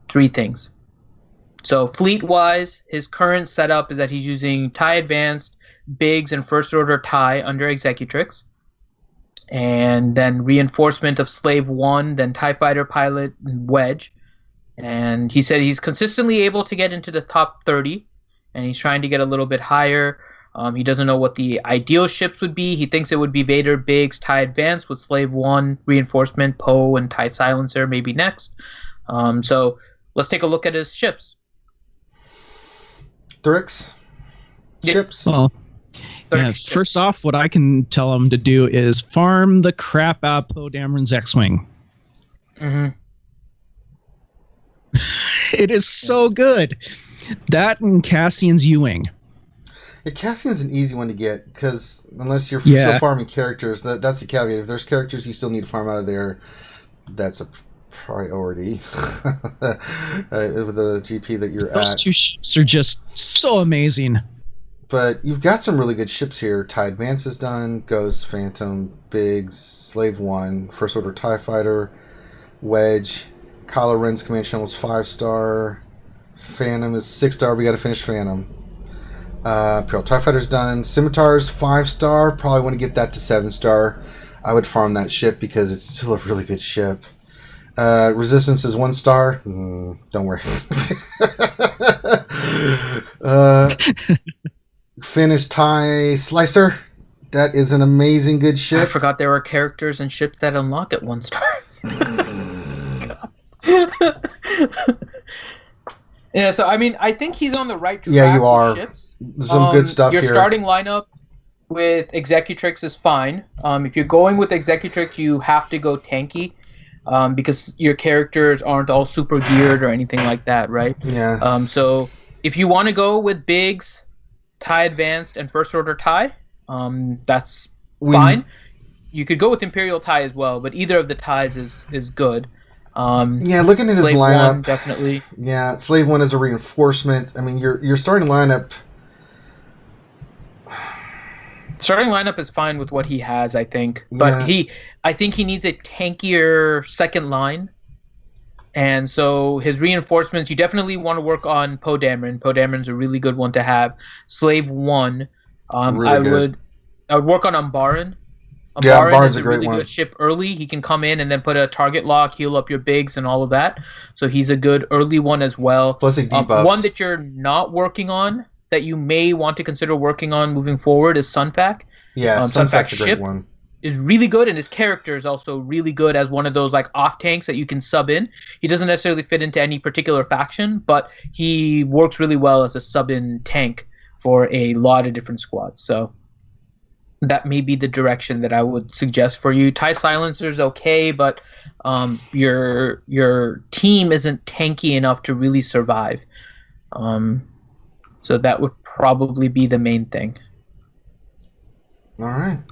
3 things. So fleet-wise, his current setup is that he's using TIE Advanced, Biggs, and First Order TIE under Executrix. And then reinforcement of Slave 1, then TIE Fighter Pilot, and Wedge. And he said he's consistently able to get into the top 30, and he's trying to get a little bit higher. He doesn't know what the ideal ships would be. He thinks it would be Vader, Biggs, TIE Advanced with Slave 1, reinforcement, Poe, and TIE Silencer maybe next. So let's take a look at his ships. Drix? Ships? Well, yeah, first off, what I can tell him to do is farm the crap out of Poe Dameron's X-Wing. It is so good. That and Cassian's U-Wing. Yeah, Cassian's an easy one to get, because unless you're still farming characters, that's the caveat. If there's characters you still need to farm out of there, that's a priority with the GP that you're Those at. 2 ships are just so amazing. But you've got some really good ships here. TIE Advance is done, Ghost, Phantom, Biggs, Slave 1, First Order TIE Fighter, Wedge, Kylo Ren's Command Channel is 5-star, Phantom is 6-star, we gotta finish Phantom. Imperial TIE Fighter's done, Scimitar's 5-star, probably want to get that to 7-star. I would farm that ship because it's still a really good ship. Resistance is 1-star. Don't worry. Finish TIE Slicer. That is an amazing good ship. I forgot there were characters and ships that unlock at 1 star. Yeah, so I mean, I think he's on the right track. Yeah, you are. Ships. There's some good stuff your here. Your starting lineup with Executrix is fine. If you're going with Executrix, you have to go tanky. Because your characters aren't all super geared or anything like that, right? Yeah. So if you want to go with Biggs, TIE Advanced, and First Order TIE, that's fine. You could go with Imperial TIE as well, but either of the TIEs is good. Yeah, looking at his Slave lineup, 1, definitely. Yeah, Slave 1 is a reinforcement. I mean, your starting lineup. Starting lineup is fine with what he has, I think. But I think he needs a tankier second line. And so his reinforcements, you definitely want to work on Poe Dameron. Poe Dameron's a really good one to have. Slave 1, I would work on Umbaran. Umbaran's is a great really one. good ship early. He can come in and then put a target lock, heal up your Biggs and all of that. So he's a good early one as well. Plus he debuffs. One that you're not working on, that you may want to consider working on moving forward, is Sunfac. Yeah, Sunfac's a great one. Is really good, and his character is also really good as one of those like off tanks that you can sub in. He doesn't necessarily fit into any particular faction, but he works really well as a sub-in tank for a lot of different squads. So that may be the direction that I would suggest for you. TIE Silencer's okay, but your team isn't tanky enough to really survive. So that would probably be the main thing. All right.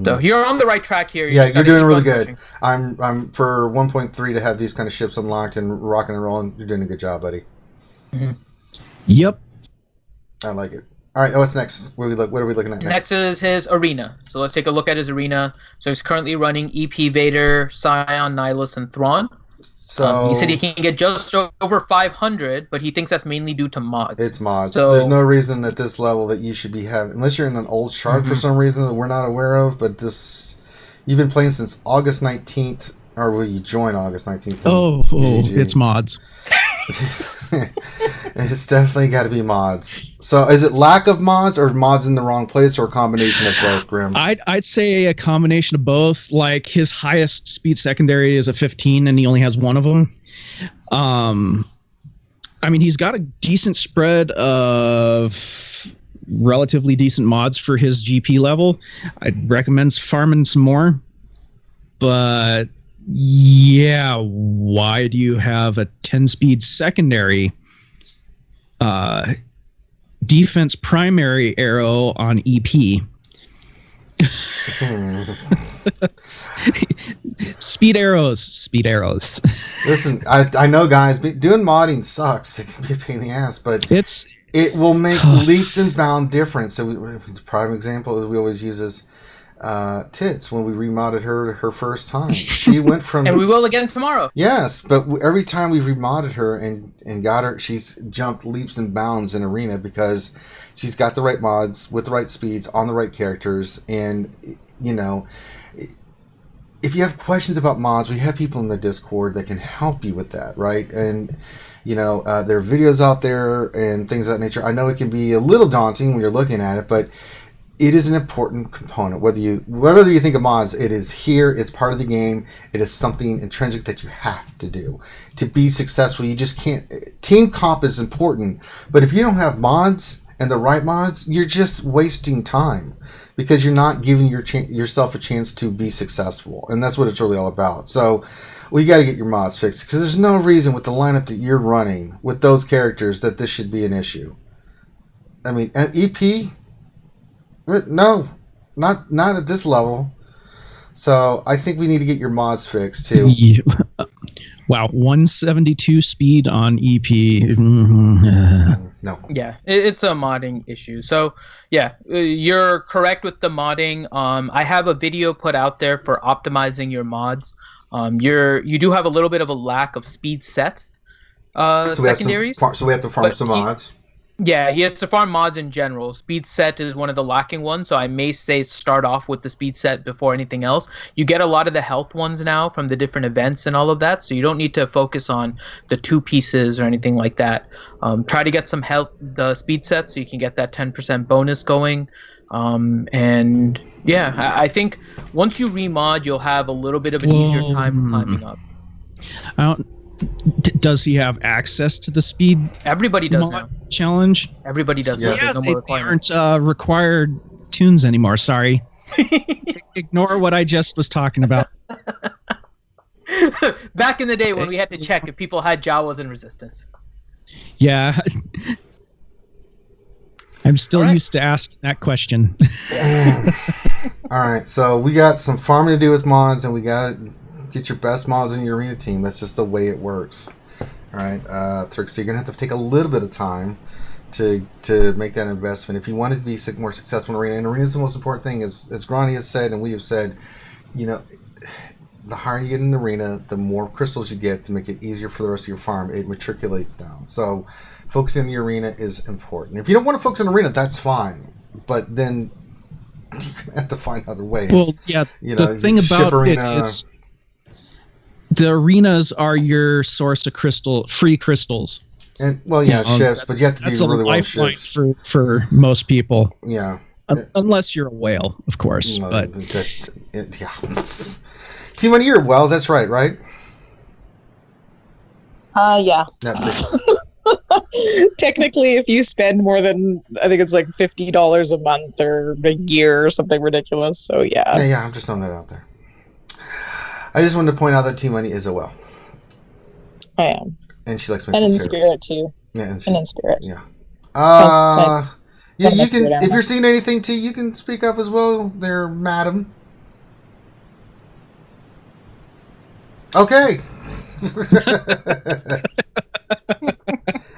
So you're on the right track here. You're doing really good. I'm for 1.3 to have these kind of ships unlocked and rocking and rolling. You're doing a good job, buddy. Yep. I like it. All right, what's next? What are we looking at Next next? is his arena. So let's take a look at his arena. So he's currently running EP Vader, Scion, Nihilus, and Thrawn. So He said he can get just over 500, but he thinks that's mainly due to mods. it's mods. So There's no reason at this level that you should be having, unless you're in an old chart for some reason that we're not aware of. But you've been playing since August 19th, or will you join August 19th? It's mods. It's definitely got to be mods. So is it lack of mods or mods in the wrong place or a combination of both, Grim? I'd say a combination of both. Like his highest speed secondary is a 15 and he only has one of them. I mean, he's got a decent spread of relatively decent mods for his GP level. I'd recommend farming some more. But yeah, why do you have a 10 speed secondary defense primary arrow on EP? Speed arrows. Listen, I know, guys, doing modding sucks. It can be a pain in the ass, but it will make leaps and bound difference. So the prime example we always use is Tits when we remodded her first time. She went from and we will again tomorrow. Yes, but every time we remodded her and got her, she's jumped leaps and bounds in arena because she's got the right mods with the right speeds on the right characters. And you know, if you have questions about mods, we have people in the Discord that can help you with that, right? And you know, there are videos out there and things of that nature. I know it can be a little daunting when you're looking at it, but it is an important component. Whether you think of mods, it is here. It's part of the game. It is something intrinsic that you have to do to be successful. You just can't. Team comp is important, but if you don't have mods and the right mods, you're just wasting time because you're not giving yourself a chance to be successful, and that's what it's really all about. So we got to get your mods fixed because there's no reason with the lineup that you're running with those characters that this should be an issue. I mean, EP. No, not at this level. So I think we need to get your mods fixed too. Wow, 172 speed on EP. No. Yeah, it's a modding issue. So yeah, you're correct with the modding. I have a video put out there for optimizing your mods. You do have a little bit of a lack of speed set secondaries. So we have to farm some mods. Yeah, he has to farm mods in general. Speed set is one of the lacking ones, so I may say start off with the speed set before anything else. You get a lot of the health ones now from the different events and all of that, so you don't need to focus on the 2 pieces or anything like that. Try to get some health, the speed set, so you can get that 10% bonus going. And yeah, I think once you remod, you'll have a little bit of an easier time climbing up. Does he have access to the speed? Everybody does now. Challenge? Everybody does. Yeah, now. No more they aren't required tunes anymore. Sorry. Ignore what I just was talking about. Back in the day when we had to check if people had Jawas in Resistance. Yeah. I'm still used to asking that question. All right, so we got some farming to do with mods, and we got to get your best mods in your arena team. That's just the way it works. All right, Drix, so you're gonna have to take a little bit of time to make that investment if you want to be more successful in arena. And arena is the most important thing, as Grani has said, and we have said. You know, the higher you get in the arena, the more crystals you get to make it easier for the rest of your farm. It matriculates down. So focusing on your arena is important. If you don't want to focus on arena, that's fine. But then you're gonna have to find other ways. Well, yeah. The thing about it is, the arenas are your source of free crystals. And well, yeah, ships, but you have to be really well ships for most people. Yeah, unless you're a whale, of course. No, but yeah, Team Money, you're well. That's right? Yeah. That's it. Technically, if you spend more than, I think it's like $50 a month or a year or something ridiculous. So yeah. Yeah, I'm just throwing that out there. I just wanted to point out that Team Money is a well. I am. And she likes making and in spirit too. Yeah, and in spirit. Yeah. Yeah, you can. If you're seeing anything too, you can speak up as well, there, madam. Okay.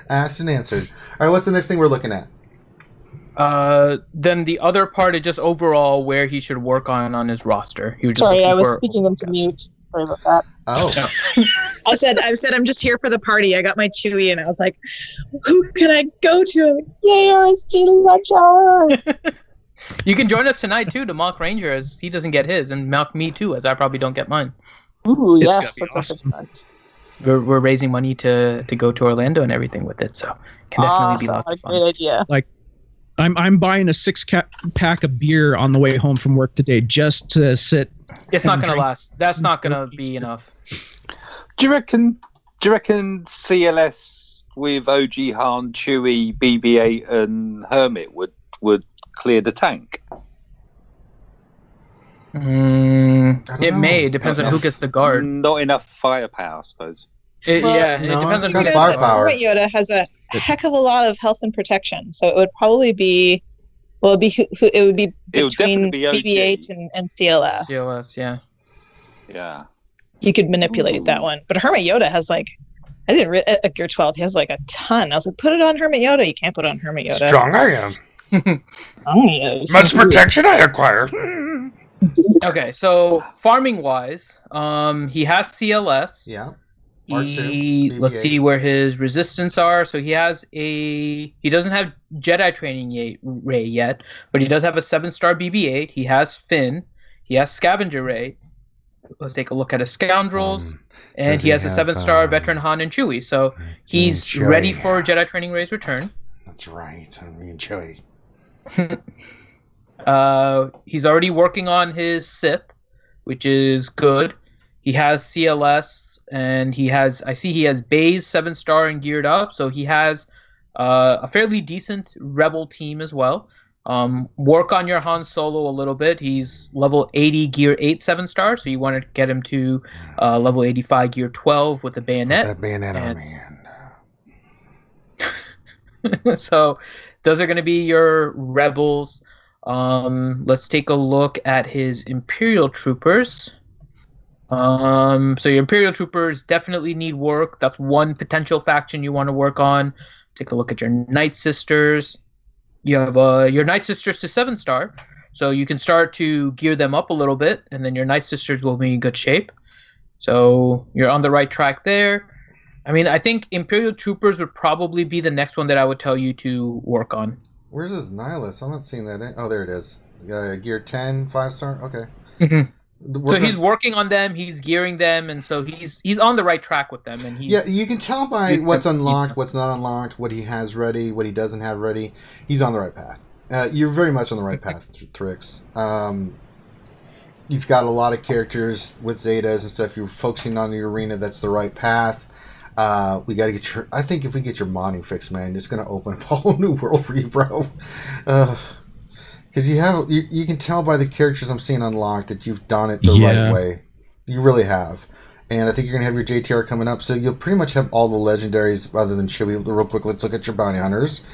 Asked and answered. All right, what's the next thing we're looking at? Then the other part is just overall where he should work on his roster. He was just Sorry, I was for- speaking into mute. Sorry about that. Oh, I said I'm just here for the party. I got my Chewie, and I was like, who can I go to? Yay, RSG Lunch Hour! You can join us tonight too to mock Ranger as he doesn't get his, and mock me too as I probably don't get mine. Ooh, It's yes, gonna be that's awesome. We're raising money to go to Orlando and everything with it, so it can definitely be lots of Great fun. idea. I'm buying a 6-pack of beer on the way home from work today just to sit. It's not and gonna drink last. That's some not gonna beer. be enough. Do you reckon CLS with OG Han, Chewie, BB-8, and Hermit would clear the tank? I don't It know. may. It depends on who gets the guard. Not enough firepower, I suppose. It Well, depends it's on who got gets firepower. the guard. Hermit Yoda has a heck of a lot of health and protection, so it would probably be. Well, it would be It would between definitely be OG. BB-8 and CLS. CLS, yeah. Yeah. You could manipulate that one, but Hermit Yoda has like. I didn't at Gear 12. He has like a ton. I was like, put it on Hermit Yoda. You can't put it on Hermit Yoda. strong I am. Oh, yes. Much protection I acquire. Okay, so farming wise, he has CLS. Yeah. He, R2, let's BB-8. see where his resistance are. So he doesn't have Jedi training Ray yet, but he does have a 7-star BB-8. He has Finn. He has Scavenger Ray. Let's take a look at his scoundrels, and does he he has a have, 7-star veteran Han and Chewie. So he's Chewie. ready for Jedi training Ray's return. That's right. Me and Chewie. He's already working on his Sith, which is good. He has CLS, and I see he has Baze 7-star and geared up, so he has a fairly decent Rebel team as well. Work on your Han Solo a little bit. He's level 80 gear 8 7-star, so you want to get him to level 85 gear 12 with the bayonet. Put that bayonet on me. So those are going to be your rebels. Let's take a look at his Imperial troopers. So your Imperial troopers definitely need work. That's one potential faction you want to work on. Take a look at your Night Sisters. You have your Night Sisters to 7-star, so you can start to gear them up a little bit, and then your Night Sisters will be in good shape. So you're on the right track there. I mean, I think Imperial troopers would probably be the next one that I would tell you to work on. Where's his Nihilus? I'm not seeing that. Oh, there it is. Gear 10, 5-star. Okay. So he's working on them, he's gearing them, and so he's on the right track with them. And Yeah, you can tell by what's unlocked, what's not unlocked, what he has ready, what he doesn't have ready. He's on the right path. You're very much on the right path, Drix. You've got a lot of characters with Zetas and stuff. You're focusing on the arena. That's the right path. We got to get your. I think if we get your modding fixed, man, it's going to open up a whole new world for you, bro. Because you can tell by the characters I'm seeing unlocked that you've done it the right way. You really have. And I think you're going to have your JTR coming up, so you'll pretty much have all the legendaries other than Chewie. Real quick, let's look at your bounty hunters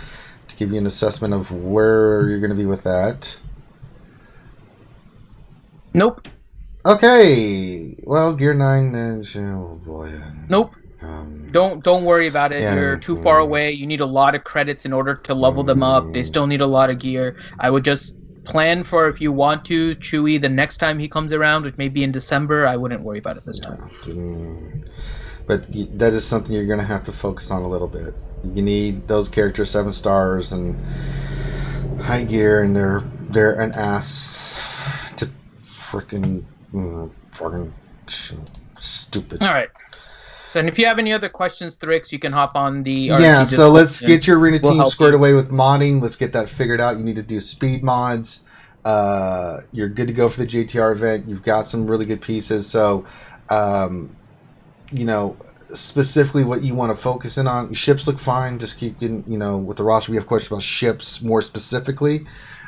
to give you an assessment of where you're going to be with that. Nope. Okay. Well, Gear 9, oh boy. Nope. Don't worry about it. Yeah, You're too far away. You need a lot of credits in order to level them up. They still need a lot of gear. I would just plan for, if you want to, Chewie the next time he comes around, which may be in December. I wouldn't worry about it this time. But that is something you're going to have to focus on a little bit. You need those characters 7 stars and high gear, and they're an ass to freaking stupid. All right. So, and if you have any other questions, Drix, you can hop on the... Yeah, so let's get your arena team help squared you. away with modding. Let's get that figured out. You need to do speed mods. You're good to go for the JTR event. You've got some really good pieces. So, specifically what you want to focus in on. Ships look fine. Just keep getting, with the roster, we have questions about ships more specifically.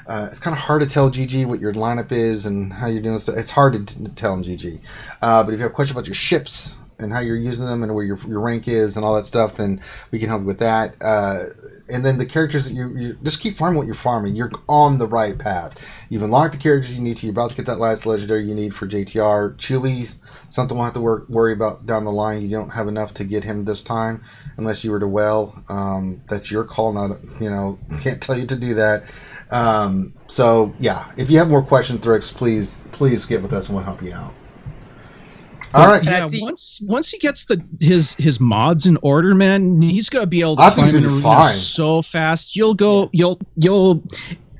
It's kind of hard to tell GG what your lineup is and how you're doing stuff. It's hard to tell in GG. But if you have questions about your ships, and how you're using them and where your rank is and all that stuff, then we can help you with that. And then the characters that you just keep farming what you're farming. You're on the right path. You've unlocked the characters you need to. You're about to get that last legendary you need for JTR. Chewie's something we'll have to worry about down the line. You don't have enough to get him this time unless you were to well. That's your call. Not, can't tell you to do that. So yeah, if you have more questions, Drix, please get with us and we'll help you out. All right. Yeah, once he gets his mods in order, man, he's gonna be able to climb in arena so fast. You'll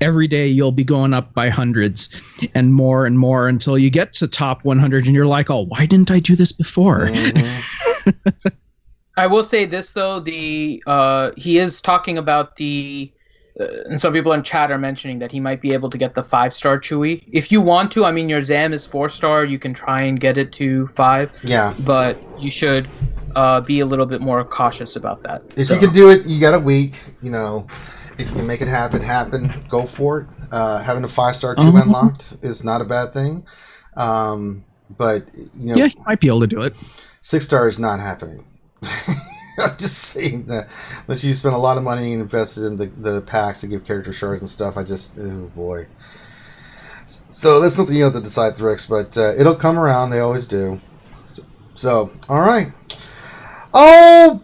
every day you'll be going up by hundreds and more until you get to top 100, and you're like, oh, why didn't I do this before? Mm-hmm. I will say this though, he is talking about and some people in chat are mentioning that he might be able to get the 5-star Chewie. If you want to, I mean, your Zam is 4-star. You can try and get it to 5. Yeah. But you should be a little bit more cautious about that. If you can do it, you got a week. If you can make it happen, go for it. Having a 5-star Chewie unlocked is not a bad thing. But, yeah, you might be able to do it. 6-star is not happening. I'm just saying that unless you spend a lot of money and invested in the packs to give character shards and stuff, oh boy. So that's something you have to decide, Drix, but it'll come around. They always do. So all right. Oh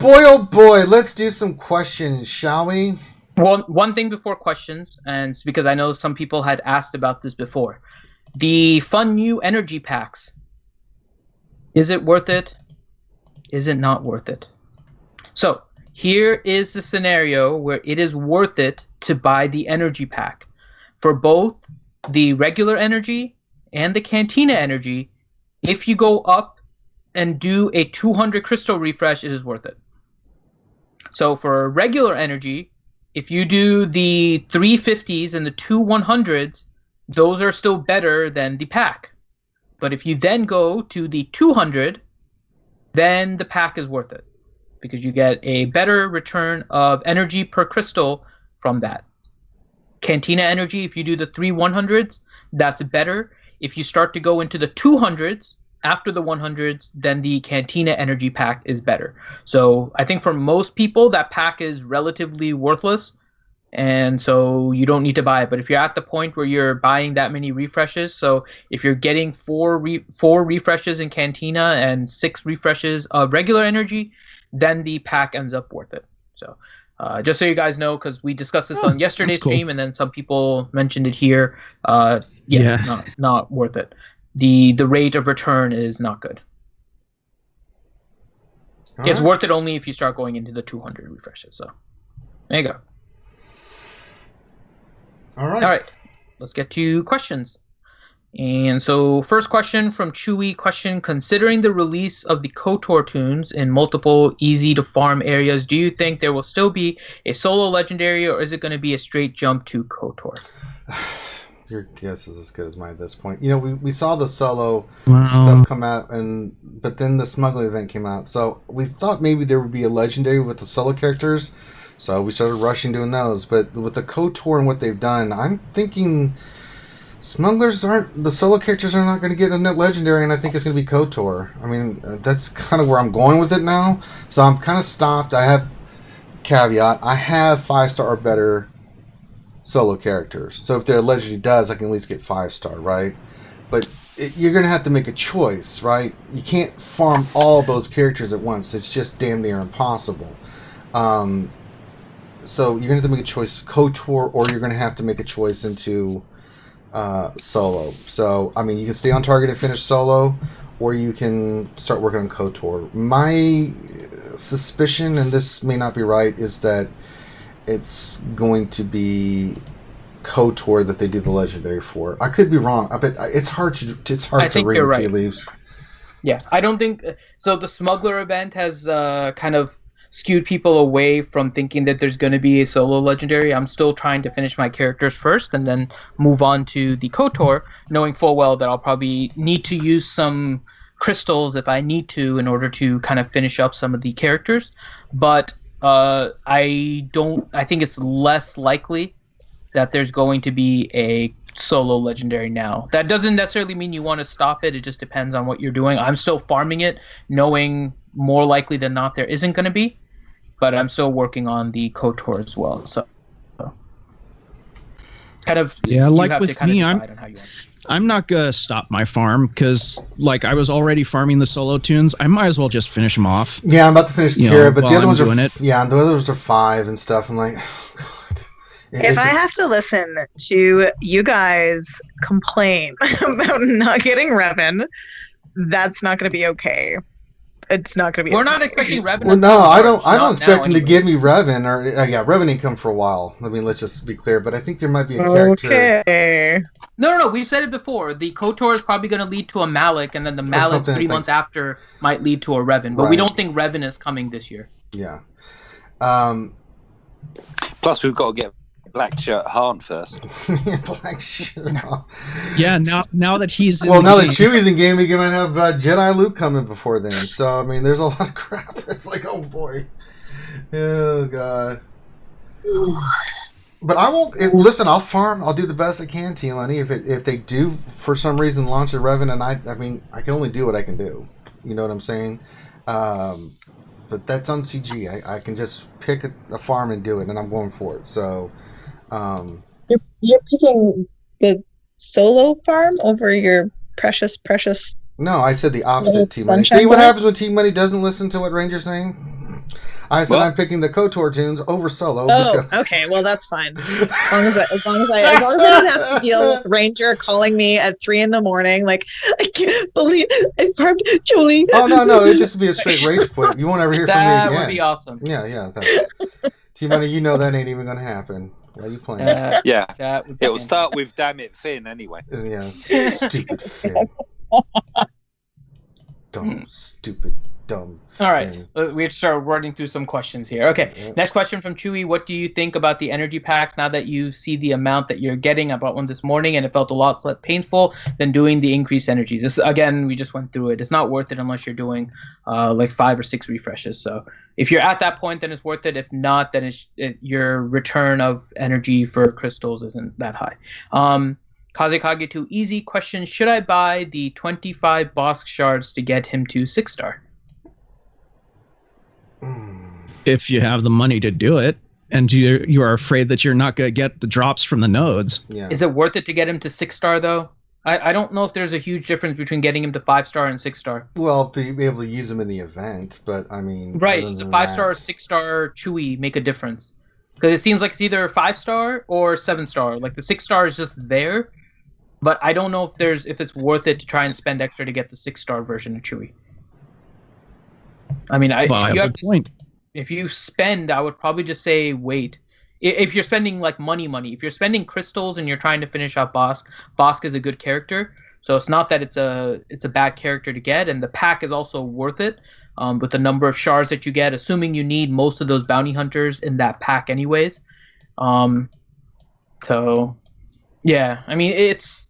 boy, let's do some questions, shall we? Well, one thing before questions, and it's because I know some people had asked about this before. The fun new energy packs. Is it worth it? Is it not worth it? So here is the scenario where it is worth it to buy the energy pack. For both the regular energy and the Cantina energy, if you go up and do a 200 crystal refresh, it is worth it. So for regular energy, if you do the 350s and the 2 100s, those are still better than the pack. But if you then go to the 200, then the pack is worth it, because you get a better return of energy per crystal from that. Cantina energy, if you do the 3 100s, that's better. If you start to go into the 200s after the 100s, then the Cantina energy pack is better. So I think for most people, that pack is relatively worthless, and so you don't need to buy it. But if you're at the point where you're buying that many refreshes, so if you're getting 4 refreshes in Cantina and 6 refreshes of regular energy, then the pack ends up worth it. So just so you guys know, because we discussed this on yesterday's stream, and then some people mentioned it here. Not worth it. The rate of return is not good. It's worth it only if you start going into the 200 refreshes. So there you go. All right. Let's get to questions. And so first question from Chewie, considering the release of the KOTOR tunes in multiple easy to farm areas, do you think there will still be a solo legendary, or is it going to be a straight jump to KOTOR? Your guess is as good as mine at this point. We saw the solo stuff come out, but then the smuggling event came out. So we thought maybe there would be a legendary with the solo characters. So we started rushing doing those. But with the KOTOR and what they've done, I'm thinking the solo characters are not going to get a net legendary, and I think it's going to be KOTOR. I mean, that's kind of where I'm going with it now. So I'm kind of stopped. I have caveat. I have 5-star or better solo characters. So if their legendary does, I can at least get 5-star, right? But you're going to have to make a choice, right? You can't farm all those characters at once. It's just damn near impossible. So you're going to have to make a choice, KOTOR, or you're going to have to make a choice into solo. So, I mean, you can stay on target and finish solo, or you can start working on KOTOR. My suspicion, and this may not be right, is that it's going to be KOTOR that they do the legendary for. I could be wrong, but it's hard to read the tea leaves. Yeah, I don't think so. The smuggler event has kind of skewed people away from thinking that there's going to be a solo legendary. I'm still trying to finish my characters first and then move on to the KOTOR, knowing full well that I'll probably need to use some crystals if I need to in order to kind of finish up some of the characters. But I think it's less likely that there's going to be a solo legendary now. That doesn't necessarily mean you want to stop it. It just depends on what you're doing. I'm still farming it, knowing more likely than not there isn't going to be, but I'm still working on the KOTOR as well. So kind of like with me, I'm not gonna stop my farm because like I was already farming the solo tunes. I might as well just finish them off. Yeah, I'm about to finish Kira, but the other ones are it. Yeah, the others are 5 and stuff. I'm like, oh, God. If I have to listen to you guys complain about not getting Revan, that's not going to be okay. It's not going to be. We're not expecting Revan. Well, no, I don't expect him to give me Revan or Revan ain't come for a while. I mean, let's just be clear. But I think there might be a character. Okay. No. We've said it before. The KOTOR is probably going to lead to a Malik, and then the Malik 3 months after might lead to a Revan. But we don't think Revan is coming this year. Yeah. Plus, we've got to get Black Shirt Han first. Black Shirt Han. Yeah, now that he's now that Chewie's in game, we might have Jedi Luke coming before then. So I mean, there's a lot of crap. It's like, oh boy, oh god. But I won't listen. I'll farm. I'll do the best I can, T Money. If they do for some reason launch a Revan, and I mean, I can only do what I can do. You know what I'm saying? But that's on CG. I can just pick a farm and do it, and I'm going for it. So. You're picking the solo farm over your precious. No, I said the opposite. T Money. See what happens when T Money doesn't listen to what Ranger's saying? I said I'm picking the KOTOR tunes over solo. Oh, okay. Well, that's fine. As long as I don't have to deal with Ranger calling me at 3 a.m. like, I can't believe I farmed Julie. Oh no! It'd just be a straight rage quit. You won't ever hear from me again. That would be awesome. Yeah. T Money, you know that ain't even gonna happen. Why are you playing? Yeah. It will start with "Damn it, Finn." Anyway. Yeah, stupid Finn. Stupid, dumb Finn. All right, we have to start running through some questions here. Okay, Yes. Next question from Chewie. What do you think about the energy packs now that you see the amount that you're getting? I bought one this morning and it felt a lot less painful than doing the increased energies. This, again, we just went through it. It's not worth it unless you're doing like 5 or 6 refreshes. So if you're at that point, then it's worth it. If not, then your return of energy for crystals isn't that high. Kazekage 2 easy question. Should I buy the 25 Bosk shards to get him to 6-star? If you have the money to do it, and you are afraid that you're not going to get the drops from the nodes. Yeah. Is it worth it to get him to 6-star though? I don't know if there's a huge difference between getting him to 5-star and 6-star. Well, be able to use them in the event, but I mean, Right, so 5-star or 6-star Chewie make a difference. Because it seems like it's either 5-star or 7-star. Like the 6-star is just there, but I don't know if it's worth it to try and spend extra to get the 6-star version of Chewie. I mean, if you spend, I would probably just say wait. If you're spending like money, if you're spending crystals and you're trying to finish out Bosk is a good character. So it's not that it's a bad character to get, and the pack is also worth it with the number of shards that you get, assuming you need most of those bounty hunters in that pack anyways. So yeah, I mean it's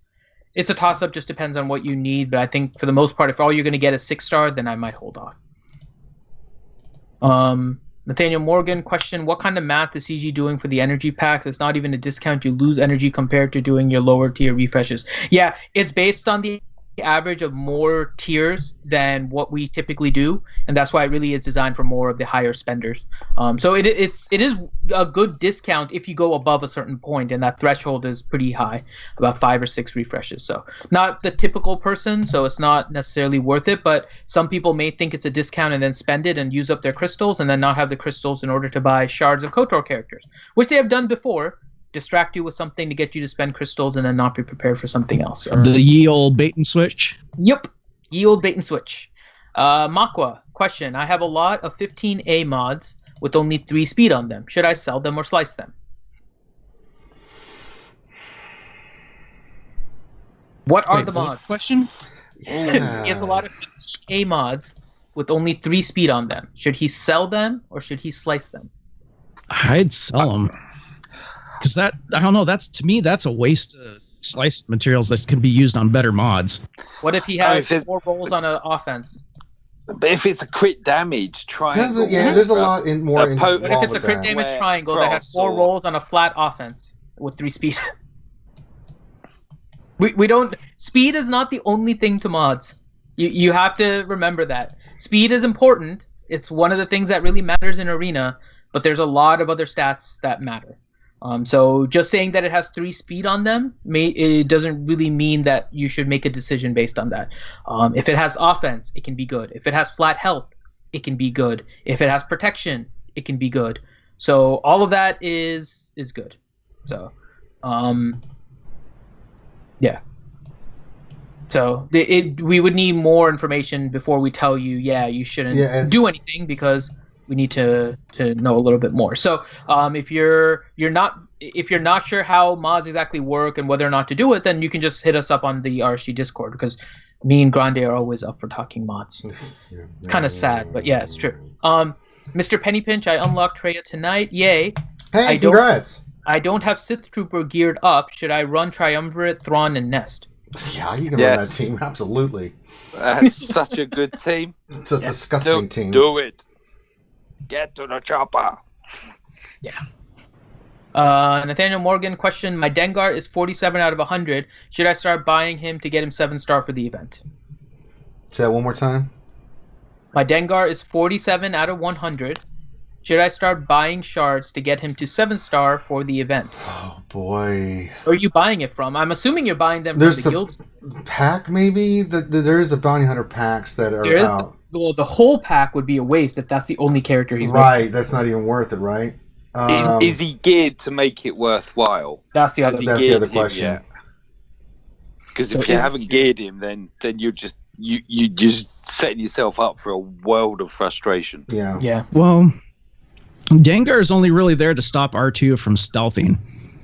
a toss-up, just depends on what you need, but I think for the most part, if all you're going to get is 6-star, then I might hold off. Nathaniel Morgan question, what kind of math is CG doing for the energy packs? It's not even a discount. You lose energy compared to doing your lower tier refreshes. Yeah, it's based on the average of more tiers than what we typically do, and that's why it really is designed for more of the higher spenders. So it is a good discount if you go above a certain point, and that threshold is pretty high, about 5 or 6 refreshes. So not the typical person, so it's not necessarily worth it, but some people may think it's a discount and then spend it and use up their crystals and then not have the crystals in order to buy shards of KOTOR characters, which they have done before. Distract you with something to get you to spend crystals and then not be prepared for something else. So. The ye old bait and switch? Yep. Ye old bait and switch. Makwa, question. I have a lot of 15A mods with only 3 speed on them. Should I sell them or slice them? What are the mods? Question? He has a lot of 15A mods with only 3 speed on them. Should he sell them or should he slice them? I'd sell them. Because I don't know, to me, that's a waste of sliced materials that can be used on better mods. What if he has 4 rolls on an offense? But if it's a crit damage triangle... there's a lot more involved. What if it's a crit damage triangle that has 4 rolls on a flat offense with 3 speed? We don't. Speed is not the only thing to mods. You have to remember that speed is important. It's one of the things that really matters in Arena, but there's a lot of other stats that matter. So just saying that it has 3 speed on them, it doesn't really mean that you should make a decision based on that. If it has offense, it can be good. If it has flat health, it can be good. If it has protection, it can be good. So all of that is good. So, yeah. So we would need more information before we tell you, you shouldn't do anything, because we need to know a little bit more. So if you're not sure how mods exactly work and whether or not to do it, then you can just hit us up on the RSG Discord, because me and Grande are always up for talking mods. It's kind of sad, but yeah, it's true. Mr. Pennypinch, I unlocked Treya tonight. Yay! Hey, congrats! I don't have Sith Trooper geared up. Should I run Triumvirate, Thrawn, and Nest? Yeah, you can run that team, absolutely. That's such a good team. It's a disgusting team. Do it. Get to the chopper. Yeah. Nathaniel Morgan question: my Dengar is 47 out of 100. Should I start buying him to get him 7-star for the event? Say that one more time. My Dengar is 47 out of 100. Should I start buying shards to get him to 7-star for the event? Oh boy. Where are you buying it from? I'm assuming you're buying them from the guild. Pack, maybe? There's the bounty hunter packs that are out. The whole pack would be a waste if that's the only character he's missing. Right, that's not even worth it, right? Is he geared to make it worthwhile? That's the other question. Because if you haven't geared him, then you're just setting yourself up for a world of frustration. Yeah. Yeah. Well, Dengar is only really there to stop R2 from stealthing.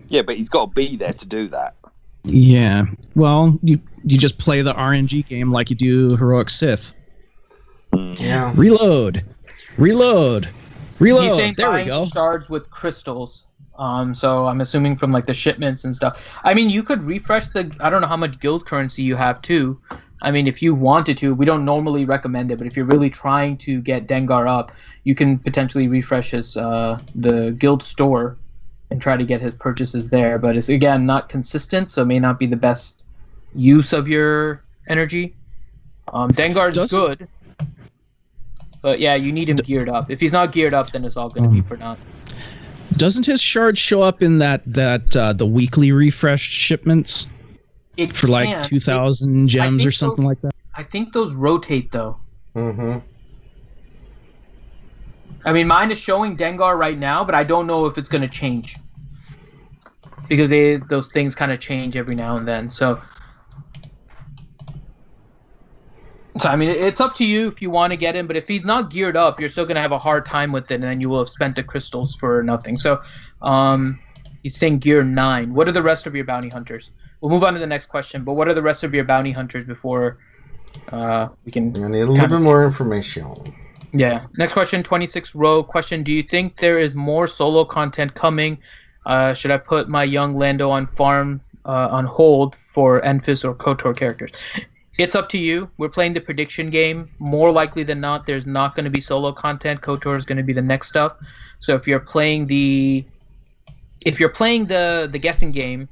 Yeah, but he's got to be there to do that. Yeah. Well, you just play the RNG game like you do Heroic Sith. Yeah. Reload. He's saying there we go. Shards with crystals. So I'm assuming from like the shipments and stuff. I mean, you could refresh I don't know how much guild currency you have too. I mean, if you wanted to, we don't normally recommend it, but if you're really trying to get Dengar up, you can potentially refresh his the guild store and try to get his purchases there. But it's, again, not consistent, so it may not be the best use of your energy. Dengar's good, but yeah, you need him geared up. If he's not geared up, then it's all going to be for naught. Doesn't his shard show up in that the weekly refreshed shipments? For like 2,000 gems or something like that? I think those rotate, though. Mm-hmm. I mean, mine is showing Dengar right now, but I don't know if it's going to change. Because those things kind of change every now and then. So, I mean, it's up to you if you want to get him, but if he's not geared up, you're still going to have a hard time with it, and then you will have spent the crystals for nothing. So, he's saying gear 9. What are the rest of your bounty hunters? We'll move on to the next question, but what are the rest of your bounty hunters before we can... I need a little bit more information. Yeah. Next question, 26 row question. Do you think there is more solo content coming? Should I put my young Lando on farm on hold for Enfys or KOTOR characters? It's up to you. We're playing the prediction game. More likely than not, there's not going to be solo content. KOTOR is going to be the next stuff. So if you're playing the guessing game,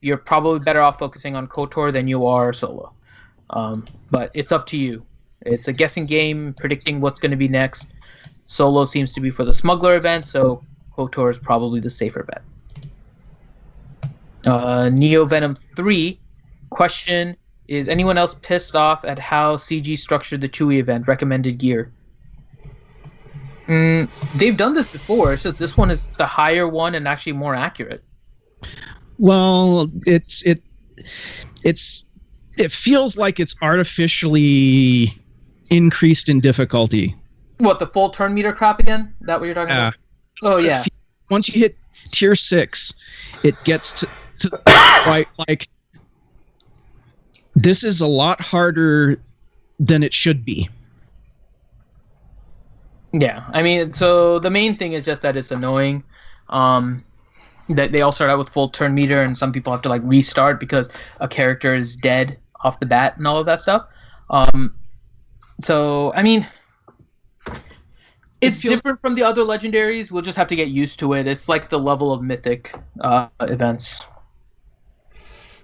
you're probably better off focusing on KOTOR than you are solo. But it's up to you. It's a guessing game, predicting what's going to be next. Solo seems to be for the smuggler event, so KOTOR is probably the safer bet. Neo Venom 3 question: is anyone else pissed off at how CG structured the Chewie event? Recommended gear. They've done this before. It's just this one is the higher one and actually more accurate. Well, it feels like it's artificially increased in difficulty. What, the full turn meter crap again? Is that what you're talking about? Oh yeah. Once you hit tier 6, it gets to quite like this is a lot harder than it should be. Yeah, I mean, so the main thing is just that it's annoying. That they all start out with full turn meter, and some people have to like restart because a character is dead off the bat and all of that stuff. So I mean, it's different from the other legendaries. We'll just have to get used to it. It's like the level of mythic events.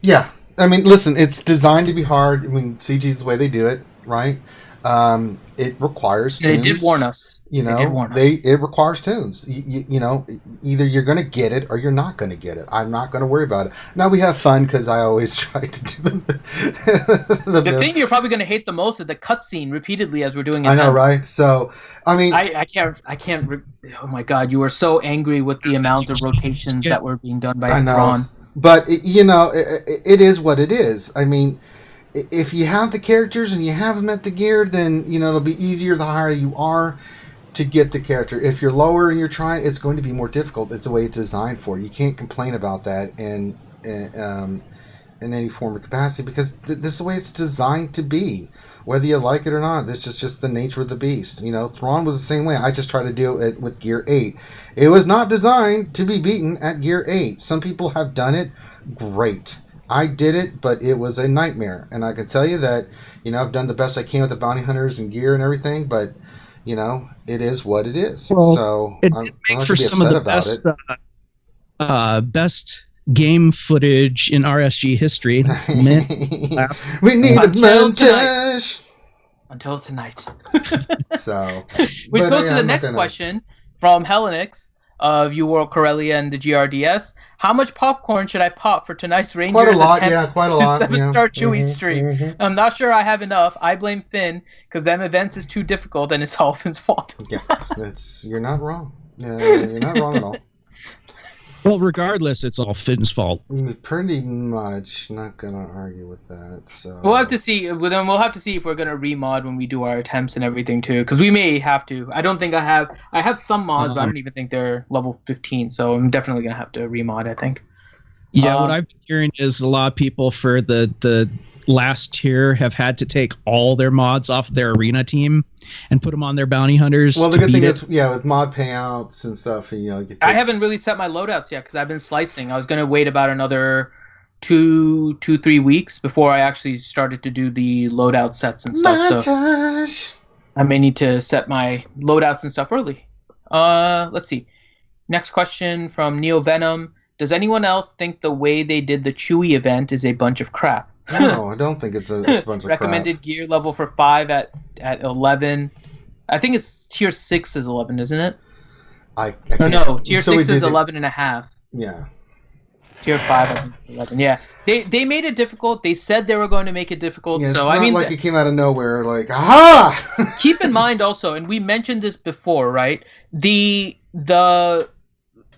Yeah, I mean, listen, it's designed to be hard. I mean, CG is the way they do it, right? It requires tunes. They did warn us. You know, it requires tunes. You know, either you're going to get it or you're not going to get it. I'm not going to worry about it. Now we have fun because I always try to do the thing you're probably going to hate the most is the cutscene repeatedly as we're doing it. I know, right? So, I mean, I can't. Oh my God, you were so angry with the amount of rotations that were being done by Thrawn. But you know, it is what it is. I mean, if you have the characters and you have them at the gear, then you know it'll be easier the higher you are to get the character. If you're lower and you're trying, it's going to be more difficult. It's the way it's designed for. You can't complain about that in any form of capacity because this is the way it's designed to be. Whether you like it or not, this is just the nature of the beast. You know, Thrawn was the same way. I just tried to do it with Gear 8. It was not designed to be beaten at Gear 8. Some people have done it great. I did it, but it was a nightmare. And I can tell you that, you know, I've done the best I can with the bounty hunters and gear and everything, but you know, it is what it is. Well, so it did make for some of the best game footage in RSG history. We need a montage until tonight. So, which goes to the next question from Hellenix of UWorld Corellia and the GRDS. How much popcorn should I pop for tonight's Rangers? Quite a lot, yeah, quite a lot. 7-star Chewie stream. I'm not sure I have enough. I blame Finn because them events is too difficult and it's all Finn's fault. Yeah, you're not wrong. You're not wrong at all. Well, regardless, it's all Finn's fault. Pretty much. Not gonna argue with that. So we'll have to see. Then we'll have to see if we're gonna remod when we do our attempts and everything too, because we may have to. I don't think I have. I have some mods, but I don't even think they're level 15. So I'm definitely gonna have to remod. I think. Yeah, what I've been hearing is a lot of people for the last tier have had to take all their mods off their arena team and put them on their bounty hunters. Well, the good thing is, with mod payouts and stuff, you know. I haven't really set my loadouts yet because I've been slicing. I was going to wait about another 3 weeks before I actually started to do the loadout sets and stuff. So I may need to set my loadouts and stuff early. Let's see. Next question from Neo Venom. Does anyone else think the way they did the Chewie event is a bunch of crap? No, I don't think it's a bunch of crap. Recommended gear level for 5 at 11. I think it's tier 6 is 11, isn't it? Tier 6 is 11 and a half. Yeah. Tier 5 I think is 11. Yeah. They made it difficult. They said they were going to make it difficult. Yeah, it's so not I mean like it came out of nowhere like, aha! Keep in mind also, and we mentioned this before, right? The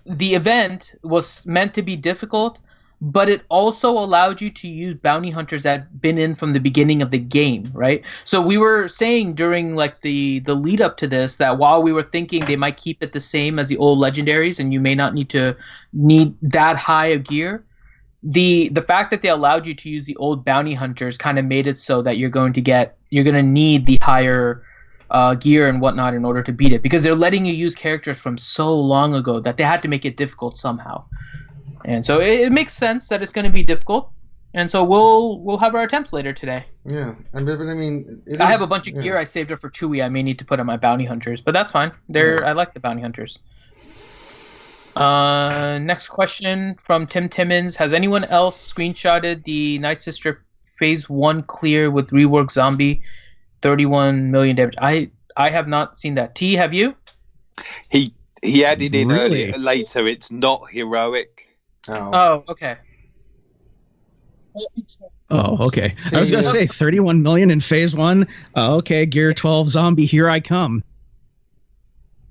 event was meant to be difficult, but it also allowed you to use bounty hunters that had been in from the beginning of the game, right? So we were saying during like the lead up to this that while we were thinking they might keep it the same as the old legendaries and you may not need that high of gear, the fact that they allowed you to use the old bounty hunters kind of made it so that you're going to need the higher gear and whatnot in order to beat it, because they're letting you use characters from so long ago that they had to make it difficult somehow. And so it makes sense that it's going to be difficult, and so we'll have our attempts later today. Yeah, but I mean, I have a bunch of gear I saved up for Chewie. I may need to put on my bounty hunters, but that's fine. I like the bounty hunters. Next question from Tim Timmons: has anyone else screenshotted the Night Sister Phase 1 clear with rework zombie, 31 million damage? I have not seen that. T, have you? He added in later. It's not heroic. Oh, okay. Oh, okay. I was going to say 31 million in phase 1. Okay, gear 12 zombie, here I come.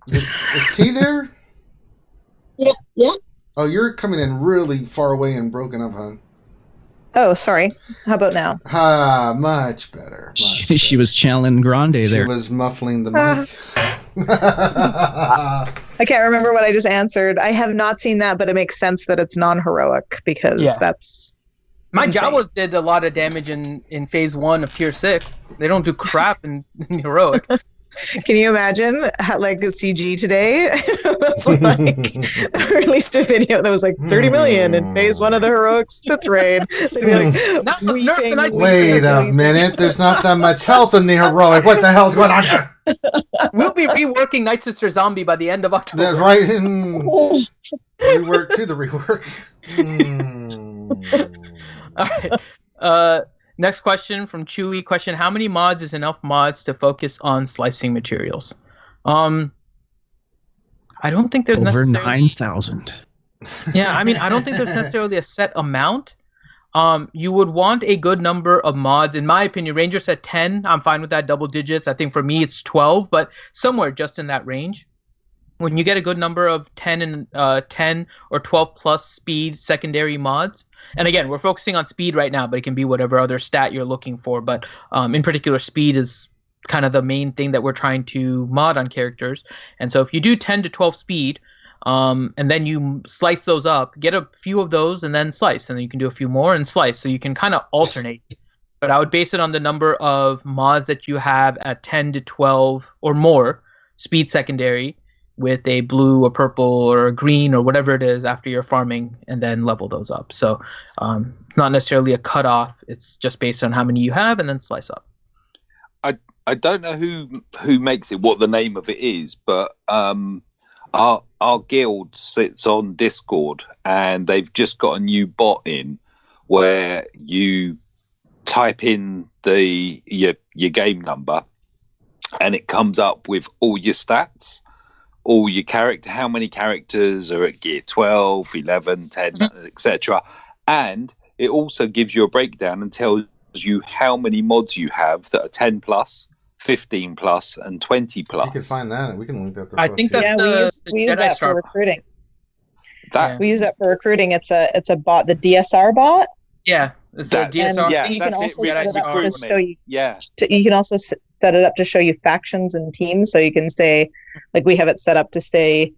Is T there? Yeah. Oh, you're coming in really far away and broken up, huh? Oh, sorry. How about now? Much better. She was channeling Grande there. She was muffling the mic. I can't remember what I just answered. I have not seen that, but it makes sense that it's non-heroic because that's... My Jawas did a lot of damage in phase 1 of tier 6. They don't do crap in heroic. Can you imagine how, like CG today released a video that was like 30 million in phase 1 of the heroic Sith raid? They'd be like, wait a minute, there's not that much health in the heroic. What the hell's going on here? We'll be reworking Night Sister Zombie by the end of October. That's right. Rework to the rework. All right. Next question from Chewie. Question: how many mods is enough mods to focus on slicing materials? I don't think there's Over necessarily 9,000. Yeah, I mean, I don't think there's necessarily a set amount. You would want a good number of mods. In my opinion, Ranger said 10. I'm fine with that, double digits. I think for me it's 12, but somewhere just in that range. When you get a good number of 10 or 12 plus speed secondary mods, and again, we're focusing on speed right now, but it can be whatever other stat you're looking for. But in particular, speed is kind of the main thing that we're trying to mod on characters. And so if you do 10 to 12 speed, and then you slice those up, get a few of those and then slice, and then you can do a few more and slice. So you can kind of alternate. But I would base it on the number of mods that you have at 10 to 12 or more speed secondary, with a blue or purple or a green or whatever it is after you're farming, and then level those up. So not necessarily a cutoff. It's just based on how many you have and then slice up. I don't know who makes it, what the name of it is, but our guild sits on Discord, and they've just got a new bot in where you type in your game number, and it comes up with all your stats, all your character, how many characters are at gear 12, 11, 10, etc. And it also gives you a breakdown and tells you how many mods you have that are 10 plus, 15 plus, and 20 plus. You can find that. We can link that. I think that's we use that for recruiting. We use that for recruiting. It's a bot, the DSR bot. Yeah, it's a DSR. And you can also set it up to show you. Yeah. You can also set it up to show you factions and teams. So you can say, like, we have it set up to say,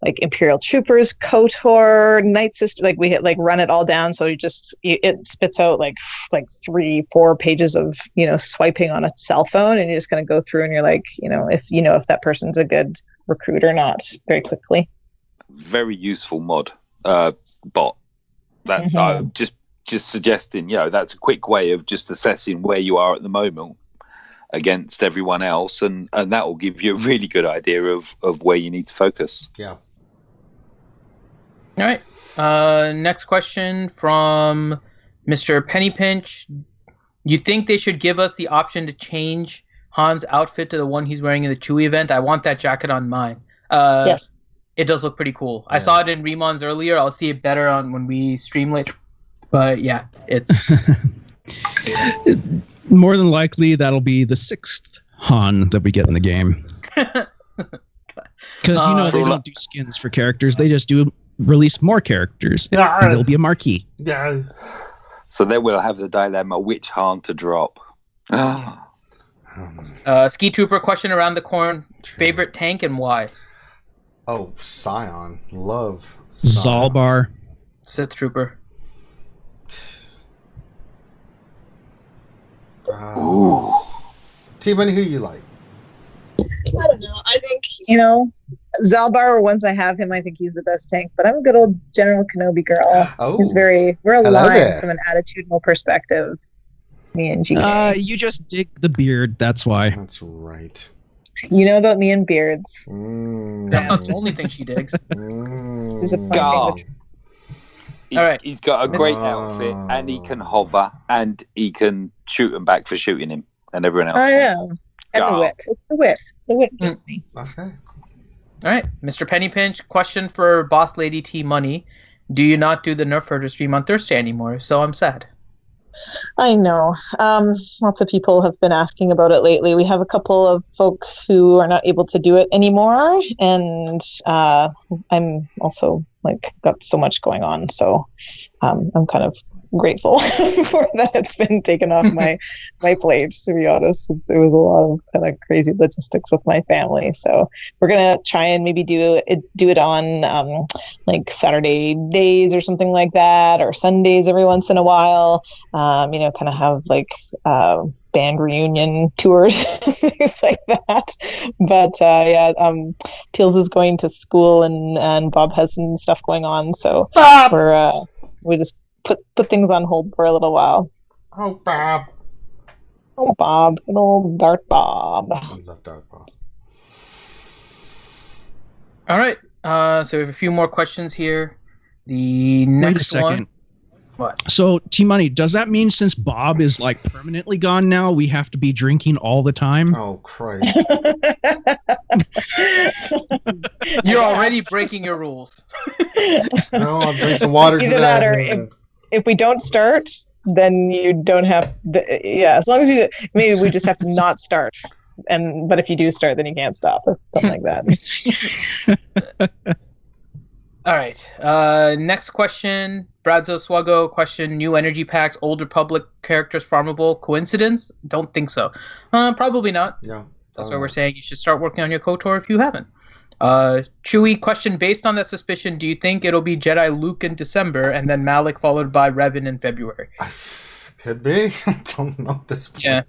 like, Imperial Troopers, KOTOR, Night Sister. Like, we hit, like, run it all down. So it spits out like 3-4 pages of, swiping on a cell phone, and you're just going to go through and you're like, if that person's a good recruit or not, very quickly. Very useful mod bot. That just suggesting, that's a quick way of just assessing where you are at the moment against everyone else, and that will give you a really good idea of where you need to focus. Yeah. All right. Next question from Mr. Pennypinch. You think they should give us the option to change Han's outfit to the one he's wearing in the Chewie event? I want that jacket on mine. Yes. It does look pretty cool. Yeah. I saw it in Remon's earlier. I'll see it better on when we stream later. But yeah, it's more than likely that'll be the 6th Han that we get in the game. Because they don't do skins for characters; they just do release more characters. Yeah, and it'll be a marquee. Yeah. So then we'll have the dilemma: which Han to drop? Ski Trooper question around the corn: favorite tank and why? Oh, Scion. Love Scion. Zalbar. Sith Trooper. T-Money, who do you like? I don't know. I think, Zalbar, once I have him, I think he's the best tank. But I'm a good old General Kenobi girl. Oh. We're aligned from an attitudinal perspective, me and GK. You just dig the beard, that's why. That's right. You know about me and beards. That's not the only thing she digs. Disappointing. All right. He's got a great outfit, and he can hover, and he can shoot him back for shooting him, and everyone else. I know. And the wit. It's the wit. The wit gets me. Okay. All right. Mr. Pennypinch, question for Boss Lady T Money. Do you not do the Nerf Herder stream on Thursday anymore? So I'm sad. I know. Lots of people have been asking about it lately. We have a couple of folks who are not able to do it anymore, and I'm also got so much going on, so I'm kind of grateful for that it's been taken off my plate, to be honest, since there was a lot of kind of crazy logistics with my family. So we're gonna try and maybe do it on Saturday days or something like that, or Sundays every once in a while. Kind of have band reunion tours, things like that. But Teals is going to school, and Bob has some stuff going on, so we just put things on hold for a little while. Oh, Bob. Oh, Bob. Good old Dark Bob. I love Dark Bob. All right. So we have a few more questions here. The next Wait a second. What? So, T-Money, does that mean since Bob is like permanently gone now, we have to be drinking all the time? Oh, Christ. You're already breaking your rules. No, I'll drink some water Either to that, that. or if we don't start, then you don't have. As long as you, maybe we just have to not start. But if you do start, then you can't stop. Or something like that. All right. Next question. Bradzo Swuggo question. New energy packs, Old Republic characters farmable. Coincidence? Don't think so. Probably not. No. That's why we're saying you should start working on your KOTOR if you haven't. Chewie question. Based on that suspicion, do you think it'll be Jedi Luke in December and then Malik followed by Revan in February? Could be. I don't know at this point. Yeah.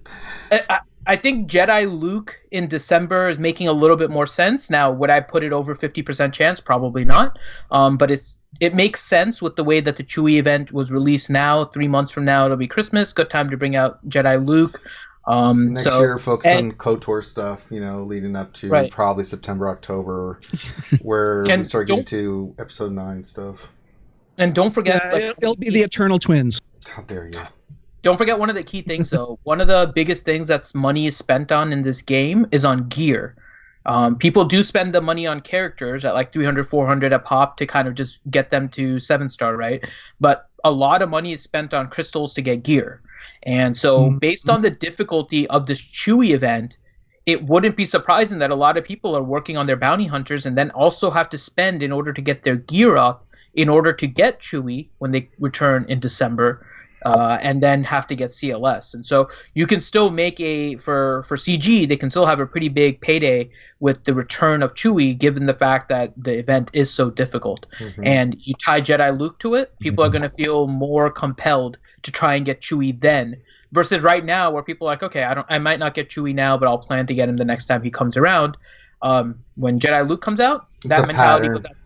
I think Jedi Luke in December is making a little bit more sense. Now, would I put it over 50% chance? Probably not. But it makes sense with the way that the Chewie event was released now. 3 months from now, it'll be Christmas. Good time to bring out Jedi Luke. Next year, focus on KOTOR stuff, leading up to probably September, October, where we start getting to Episode 9 stuff. And don't forget... it'll be the Eternal Twins. How dare you. Don't forget one of the key things, though. One of the biggest things that's money is spent on in this game is on gear. People do spend the money on characters at like 300, 400 a pop to kind of just get them to 7-star, right? But a lot of money is spent on crystals to get gear. And so based on the difficulty of this Chewie event, it wouldn't be surprising that a lot of people are working on their bounty hunters and then also have to spend in order to get their gear up in order to get Chewie when they return in December. And then have to get CLS. And so you can still make for CG, they can still have a pretty big payday with the return of Chewie, given the fact that the event is so difficult. Mm-hmm. And you tie Jedi Luke to it, people are going to feel more compelled to try and get Chewie then, versus right now where people are like, okay, I might not get Chewie now, but I'll plan to get him the next time he comes around. When Jedi Luke comes out, that mentality goes out.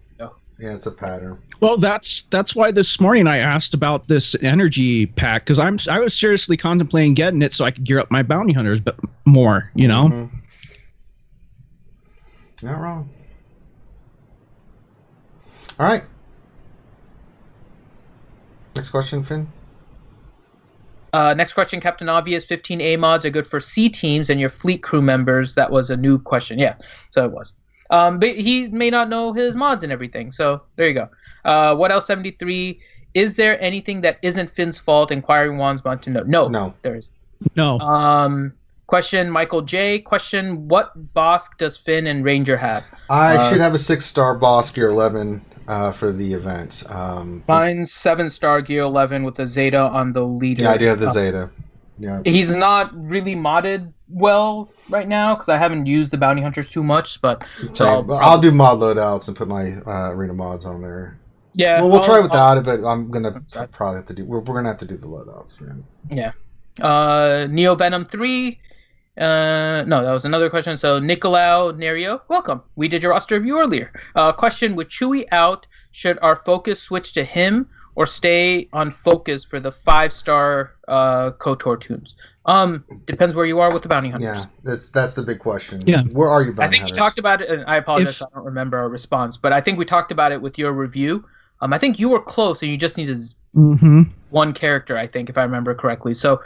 Yeah, it's a pattern. Well, that's why this morning I asked about this energy pack, because I was seriously contemplating getting it so I could gear up my bounty hunters but more, Mm-hmm. Not wrong. All right. Next question, Finn. Next question, Captain Obvious. 15A mods are good for C teams and your fleet crew members. That was a new question. Yeah, so it was. But he may not know his mods and everything. So there you go. What else? 73. Is there anything that isn't Finn's fault? Inquiring Wands want to know. No. There is. No. Question, Michael J. Question, what Bosk does Finn and Ranger have? I should have a 6-star Bosk Gear 11 for the event. Mine's 7-star Gear 11 with a Zeta on the leader. Yeah, I do have the Zeta. Yeah. He's not really modded well right now because I haven't used the bounty hunters too much, but so I'll do mod loadouts and put my arena mods on there. Yeah, we'll try without it, but I'm gonna probably have to do. We're gonna have to do the loadouts, man. Yeah. Neo Venom 3. No, that was another question. So Nicola Nerio, welcome. We did your roster review earlier. Question: with Chewie out, should our focus switch to him or stay on focus for the 5-star KOTOR tunes? Depends where you are with the bounty hunters. Yeah, that's the big question. Yeah. Where are you bounty I think hunters? we talked about it, and I apologize, I don't remember our response, but I think we talked about it with your review. I think you were close, and you just needed one character, I think, if I remember correctly. So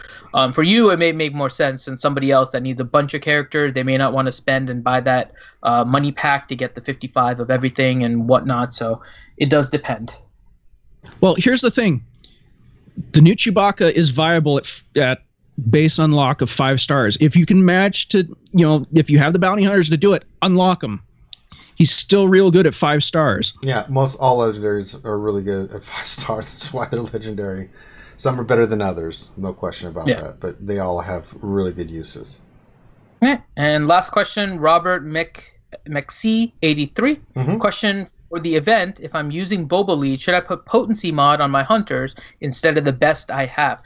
for you, it may make more sense than somebody else that needs a bunch of characters. They may not want to spend and buy that money pack to get the 55 of everything and whatnot. So it does depend. Well, here's the thing. The new Chewbacca is viable at base unlock of 5 stars. If you can match to, if you have the bounty hunters to do it, unlock him. He's still real good at 5 stars. Yeah, most all legendaries are really good at 5 stars. That's why they're legendary. Some are better than others, no question about that. But they all have really good uses. And last question, Robert McC 83. Question for the event: if I'm using Boba Lead, should I put potency mod on my hunters instead of the best I have?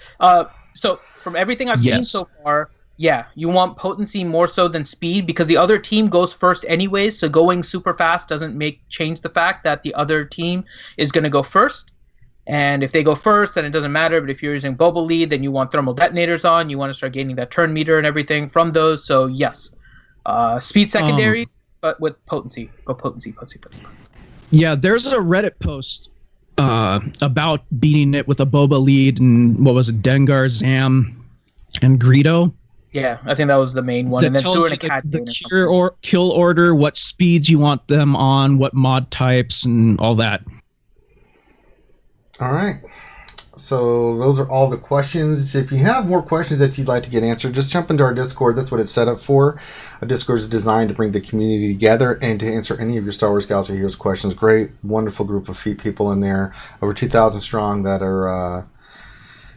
So from everything I've seen so far, yeah, you want potency more so than speed because the other team goes first anyways. So going super fast doesn't change the fact that the other team is going to go first. And if they go first, then it doesn't matter. But if you're using Boba Lead, then you want thermal detonators on. You want to start gaining that turn meter and everything from those. So yes, speed secondaries, but with potency. Go potency. Yeah, there's a Reddit post about beating it with a Boba lead and what was it, Dengar, Zam, and Greedo. Yeah, I think that was the main one. That And then tells threw you in a cat the kill order, what speeds you want them on, what mod types, and all that. All right. So those are all the questions. If you have more questions that you'd like to get answered, just jump into our Discord. That's what it's set up for. Our Discord is designed to bring the community together and to answer any of your Star Wars Galaxy Heroes questions. Great, wonderful group of people in there, over 2,000 strong, that are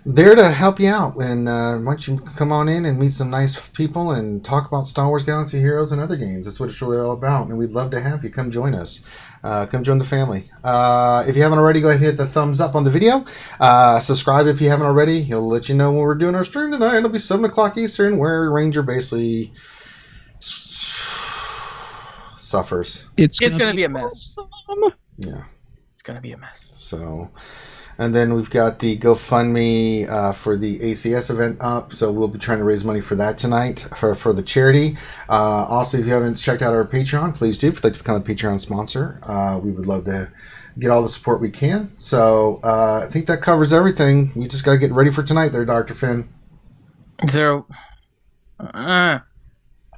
there to help you out. And why don't you come on in and meet some nice people and talk about Star Wars Galaxy Heroes and other games. That's what it's really all about. And we'd love to have you come join us. Come join the family. If you haven't already, go ahead and hit the thumbs up on the video. Subscribe if you haven't already. He'll let you know when we're doing our stream tonight. It'll be 7 o'clock Eastern, where Ranger basically suffers. It's going to be a mess. Yeah. It's going to be a mess. So... And then we've got the GoFundMe for the ACS event up. So we'll be trying to raise money for that tonight for the charity. Also, if you haven't checked out our Patreon, please do. If you'd like to become a Patreon sponsor, we would love to get all the support we can. So I think that covers everything. We just got to get ready for tonight there, Dr. Finn.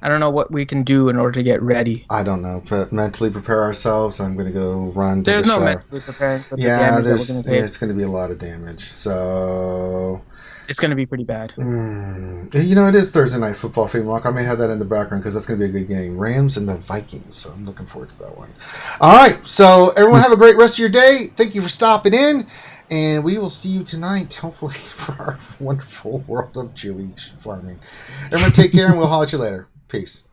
I don't know what we can do in order to get ready. I don't know, but mentally prepare ourselves. I'm going to go run to There's the no shower. mentally preparing for the damage that we're going to take. It's going to be a lot of damage. So... It's going to be pretty bad. You know, it is Thursday Night Football, Fame-Lock. I may have that in the background because that's going to be a good game. Rams and the Vikings. So I'm looking forward to that one. All right. So everyone have a great rest of your day. Thank you for stopping in. And we will see you tonight, hopefully, for our wonderful world of Chewie farming. Everyone take care, and we'll holler at you later. Peace.